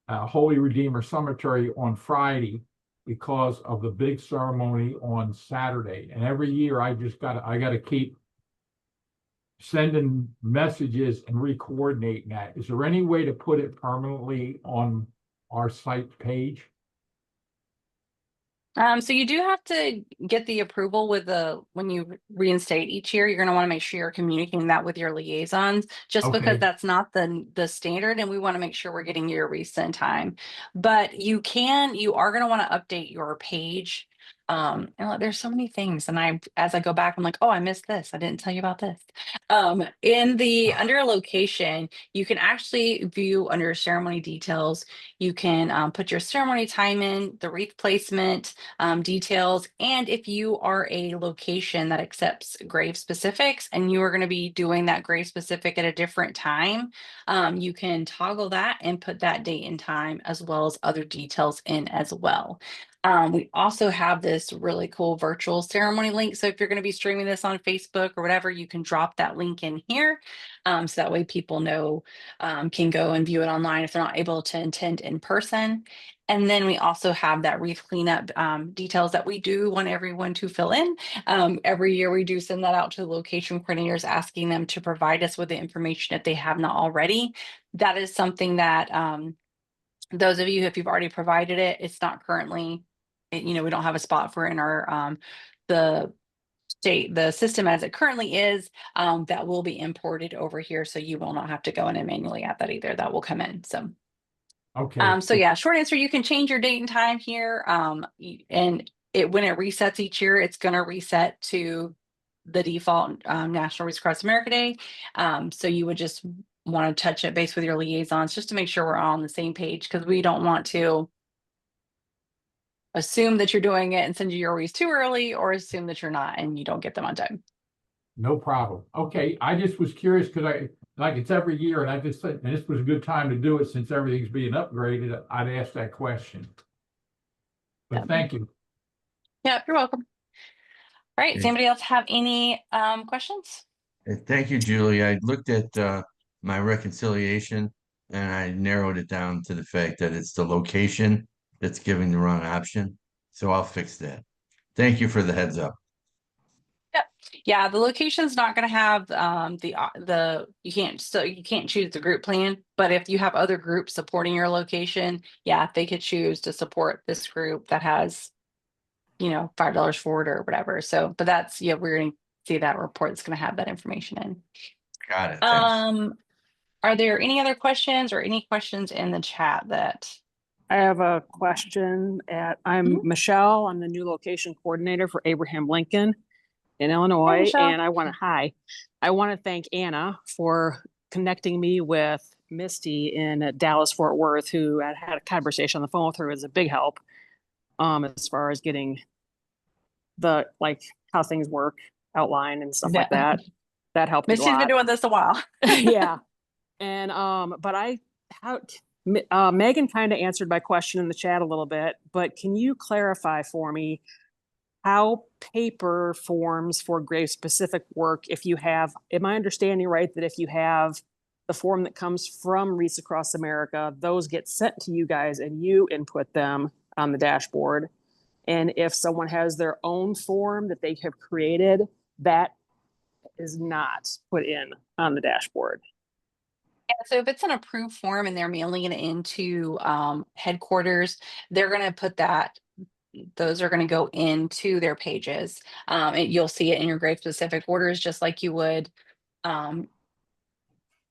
Holy Redeemer Cemetery on Friday because of the big ceremony on Saturday. And every year I gotta keep sending messages and re-coordinating that. Is there any way to put it permanently on our site page? So you do have to get the approval with when you reinstate each year, you're going to want to make sure you're communicating that with your liaisons, just because Okay. that's not the standard, and we want to make sure we're getting your recent time. But you are going to want to update your page. And look, there's so many things, and as I go back, I'm like, oh, I missed this. I didn't tell you about this. In the under location, you can actually view under ceremony details. You can put your ceremony time in, the wreath placement details. And if you are a location that accepts grave specifics and you are going to be doing that grave specific at a different time, you can toggle that and put that date and time as well as other details in as well. We also have this really cool virtual ceremony link. So if you're going to be streaming this on Facebook or whatever, you can drop that link in here. So that way people know, can go and view it online if they're not able to attend in person. And then we also have that wreath cleanup details that we do want everyone to fill in. Every year we do send that out to the location coordinators, asking them to provide us with the information if they have not already. That is something that those of you, if you've already provided it, it's not currently, you know, we don't have a spot for it in our the system as it currently is. That will be imported over here, so you will not have to go in and manually add that either. That will come in. So Okay. so yeah, short answer, you can change your date and time here. And when it resets each year, it's going to reset to the default National Wreaths Across America Day. So you would just want to touch it base with your liaisons just to make sure we're all on the same page, because we don't want to assume that you're doing it and send you your wreaths too early, or assume that you're not and you don't get them on time. No problem. Okay, I just was curious because it's every year, and I just said, and this was a good time to do it since everything's being upgraded. I'd ask that question. But Yep. thank you. Yeah, you're welcome. All right. Does Okay. anybody else have any questions? Thank you, Julie. I looked at my reconciliation and I narrowed it down to the fact that it's the location that's giving the wrong option. So I'll fix that. Thank you for the heads up. Yep. Yeah, the location's not going to have you can't choose the group plan, but if you have other groups supporting your location, yeah, they could choose to support this group that has, you know, $5 for it or whatever. So, but that's, yeah, we're going to see that report that's going to have that information in. Got it. Thanks. Are there any other questions or any questions in the chat that I have a question I'm Mhm. Michelle. I'm the new location coordinator for Abraham Lincoln in Illinois. Michelle. And I want to thank Anna for connecting me with Misty in Dallas, Fort Worth, who had a conversation on the phone with her. Is a big help as far as getting the, like, how things work outlined and stuff like that. That helped me a Misty's lot. been doing this a while. Yeah. And but Megan kind of answered my question in the chat a little bit, but can you clarify for me how paper forms for grave specific work, if you have, am I understanding right that if you have the form that comes from Wreaths Across America, those get sent to you guys and you input them on the dashboard? And if someone has their own form that they have created, that is not put in on the dashboard. Yeah, so if it's an approved form and they're mailing it into headquarters, they're going to put that. Those are going to go into their pages. You'll see it in your grade specific orders, just like you would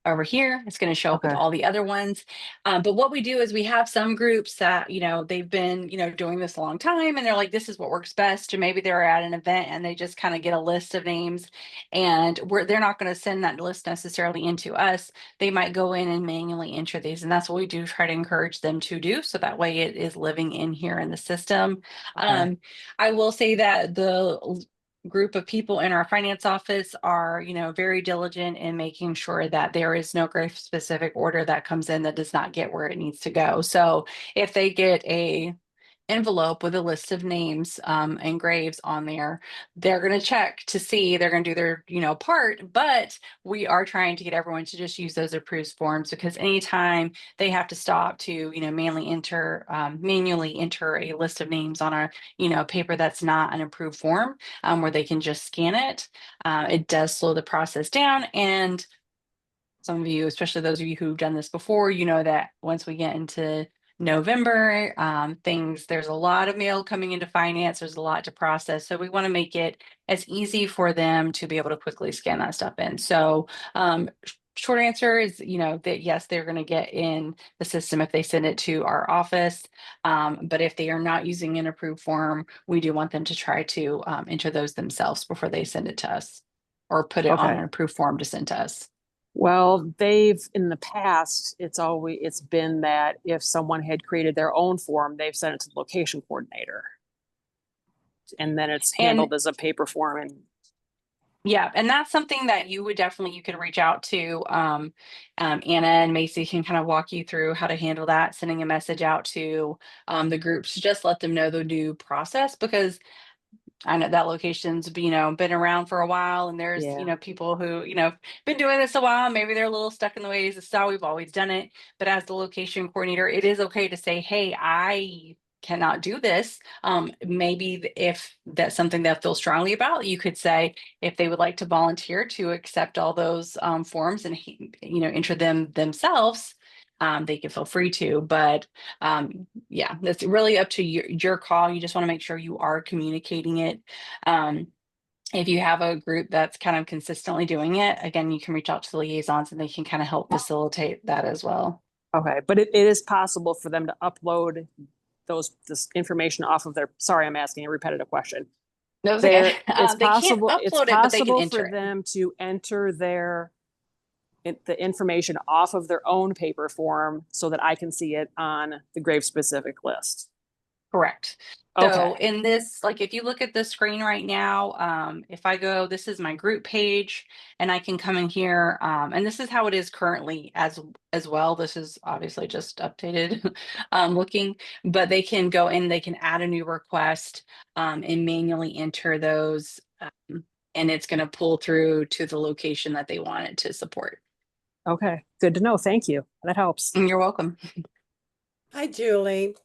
over here. It's going to show up with Okay. all the other ones. But what we do is we have some groups that, they've been, doing this a long time and they're like, this is what works best. Or maybe they're at an event and they just kind of get a list of names and they're not going to send that list necessarily into us. They might go in and manually enter these. And that's what we do try to encourage them to do. So that way it is living in here in the system. Okay. I will say that the group of people in our finance office are, very diligent in making sure that there is no grave specific order that comes in that does not get where it needs to go. So if they get a envelope with a list of names and graves on there, they're going to check to see, they're going to do their part, but we are trying to get everyone to just use those approved forms, because anytime they have to stop to manually enter a list of names on a paper that's not an approved form, where they can just scan it, it does slow the process down. And some of you, especially those of you who've done this before, that once we get into November, there's a lot of mail coming into finance. There's a lot to process. So we want to make it as easy for them to be able to quickly scan that stuff in. So short answer is, that yes, they're going to get in the system if they send it to our office. But if they are not using an approved form, we do want them to try to enter those themselves before they send it to us, or put it on Okay. an approved form to send to us. Well, in the past, it's been that if someone had created their own form, they've sent it to the location coordinator. And then it's handled as a paper form. And yeah, and that's something that you could reach out to Anna and Macy can kind of walk you through how to handle that, sending a message out to the groups, just let them know the new process, because I know that location's been around for a while, and there's yeah. people who been doing this a while. Maybe they're a little stuck in the ways. This is how we've always done it. But as the location coordinator, it is okay to say, "Hey, I cannot do this." Maybe if that's something they'll feel strongly about, you could say if they would like to volunteer to accept all those forms and enter them themselves. They can feel free to, but yeah, that's really up to your call. You just want to make sure you are communicating it. If you have a group that's kind of consistently doing it, again, you can reach out to the liaisons and they can kind of help facilitate that as well. Okay. But it is possible for them to upload this information off of sorry, I'm asking a repetitive question. No, it's okay. It's they possible, can't it's upload it, but they can possible enter for it. them to enter the information off of their own paper form so that I can see it on the grave specific list. Correct. So Okay. in this, like if you look at the screen right now, if I go, this is my group page, and I can come in here, and this is how it is currently as well. This is obviously just updated looking, but they can go in, they can add a new request and manually enter those, and it's going to pull through to the location that they want it to support. Okay. Good to know. Thank you. That helps. And you're welcome. Hi, Julie.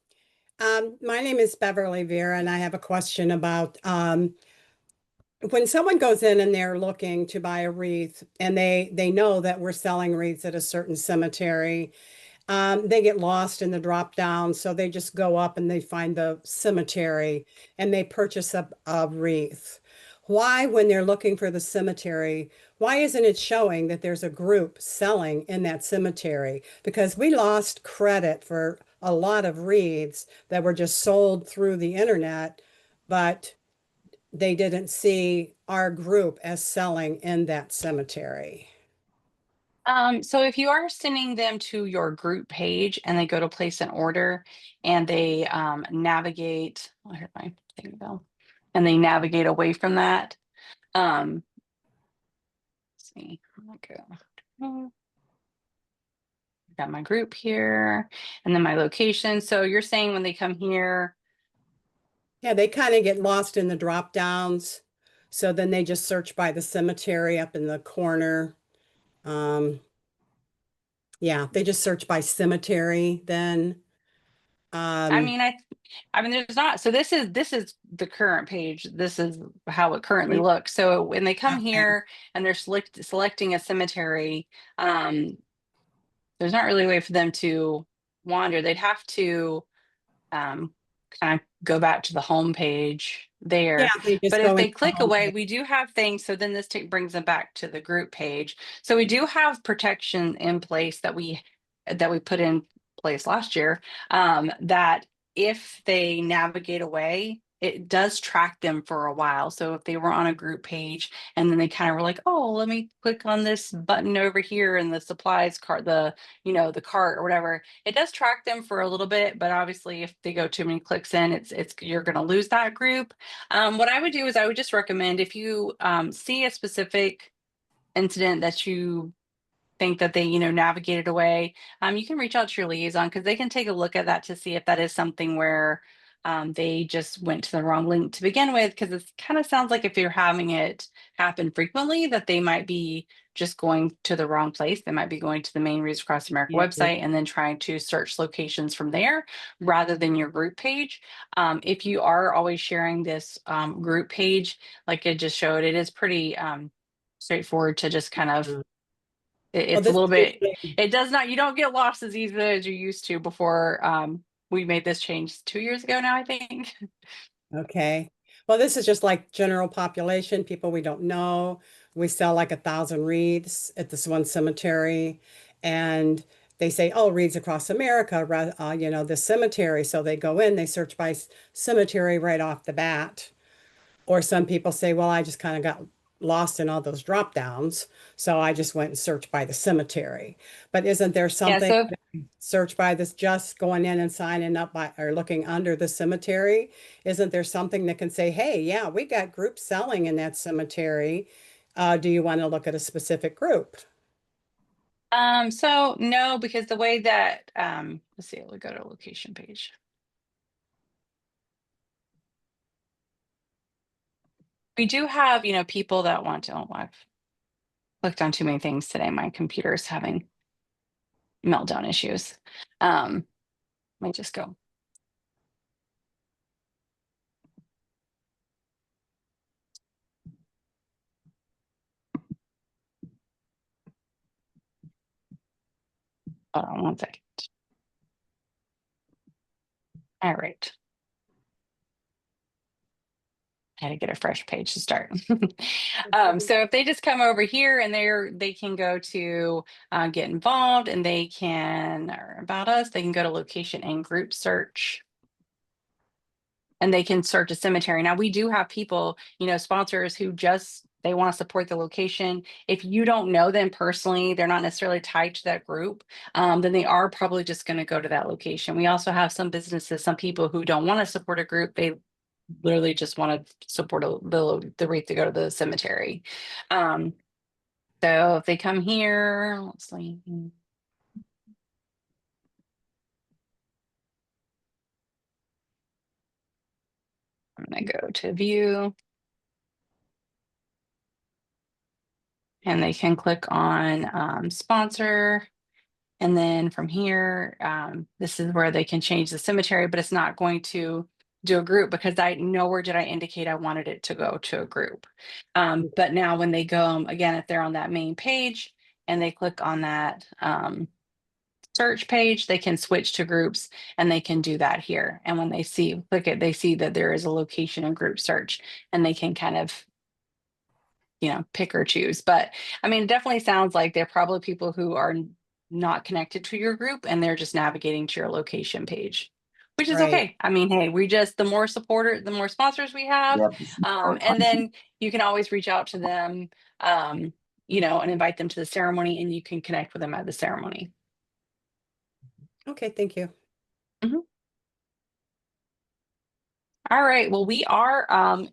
My name is Beverly Vera, and I have a question about when someone goes in and they're looking to buy a wreath, and they know that we're selling wreaths at a certain cemetery. They get lost in the drop down, so they just go up and they find the cemetery and they purchase a wreath. Why, when they're looking for the cemetery, why isn't it showing that there's a group selling in that cemetery? Because we lost credit for a lot of wreaths that were just sold through the internet, but they didn't see our group as selling in that cemetery. So if you are sending them to your group page and they go to place an order and they navigate, oh, here's my thing go, and they navigate away from that. Let's see, okay. Got my group here and then my location. So you're saying when they come here. Yeah, they kind of get lost in the drop downs. So then they just search by the cemetery up in the corner. Yeah, they just search by cemetery then. I mean, I mean, there's not, so this is the current page. This is how it currently looks. So when they come Okay. here and they're selecting a cemetery, there's not really a way for them to wander. They'd have to kind of go back to the home page there. Yeah, they just But go if they into the click home away, page. we do have things. So then this brings them back to the group page. So we do have protection in place that we put in place last year, that if they navigate away, it does track them for a while. So if they were on a group page and then they kind of were like, oh, let me click on this button over here in the supplies cart, the cart or whatever, it does track them for a little bit. But obviously if they go too many clicks in, it's you're going to lose that group. What I would do is I would just recommend, if you see a specific incident that you think that they navigated away, you can reach out to your liaison, because they can take a look at that to see if that is something where they just went to the wrong link to begin with, because it kind of sounds like if you're having it happen frequently, that they might be just going to the wrong place. They might be going to the main Wreaths Across America Yeah. website and then trying to search locations from there rather than your group page. If you are always sharing this group page, like it just showed, it is pretty straightforward to just kind of, Well, it's a this little is bit, usually- it does not, you don't get lost as easily as you used to before. We made this change 2 years ago now, I think. Okay. Well, this is just like general population, people we don't know. We sell like 1,000 wreaths at this one cemetery, and they say, "Oh, wreaths across America," this cemetery. So they go in, they search by cemetery right off the bat. Or some people say, well, I just kind of got lost in all those drop downs, so I just went and searched by the cemetery. But isn't there Yeah, something, so search by this, just going in and signing up by or looking under the cemetery? Isn't there something that can say, hey, yeah, we got groups selling in that cemetery. Do you want to look at a specific group? so no, because the way that let's see, we'll go to a location page. We do have, people that want to, oh, I've clicked on too many things today. My computer's having meltdown issues. Let me just go. Hold on one second. All right. I had to get a fresh page to start. So if they just come over here and they can go to get involved, and they can, or about us, they can go to location and group search. And they can search a cemetery. Now we do have people, sponsors who they want to support the location. If you don't know them personally, they're not necessarily tied to that group, then they are probably just going to go to that location. We also have some businesses, some people who don't want to support a group. They literally just want to support the wreath to go to the cemetery. So if they come here, let's see. I'm gonna go to view. And they can click on sponsor. And then from here, this is where they can change the cemetery, but it's not going to do a group because nowhere did I indicate I wanted it to go to a group. But now when they go, again, if they're on that main page and they click on that search page, they can switch to groups, and they can do that here. And when they click it, they see that there is a location and group search, and they can kind of pick or choose. But I mean, it definitely sounds like they're probably people who are not connected to your group, and they're just navigating to your location page, which is Right. okay. I mean, hey, the more sponsors we have, and then you can always reach out to them, and invite them to the ceremony, and you can connect with them at the ceremony. Okay, thank you. All right. Well, we are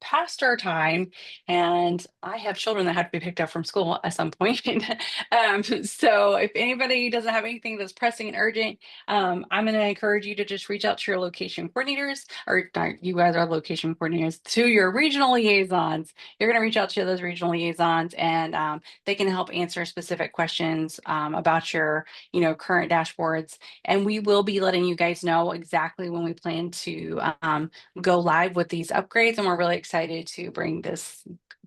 past our time, and I have children that have to be picked up from school at some point. So if anybody doesn't have anything that's pressing and urgent, I'm going to encourage you to just reach out to your location coordinators, or not, you guys are location coordinators, to your regional liaisons. You're going to reach out to those regional liaisons, and they can help answer specific questions about your, current dashboards. And we will be letting you guys know exactly when we plan to go live with these upgrades, and we're really excited to bring this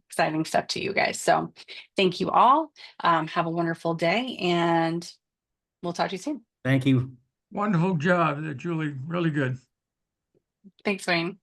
exciting stuff to you guys. So thank you all. Have a wonderful day, and we'll talk to you soon. Thank you. Wonderful job there, Julie. Really good. Thanks, Wayne.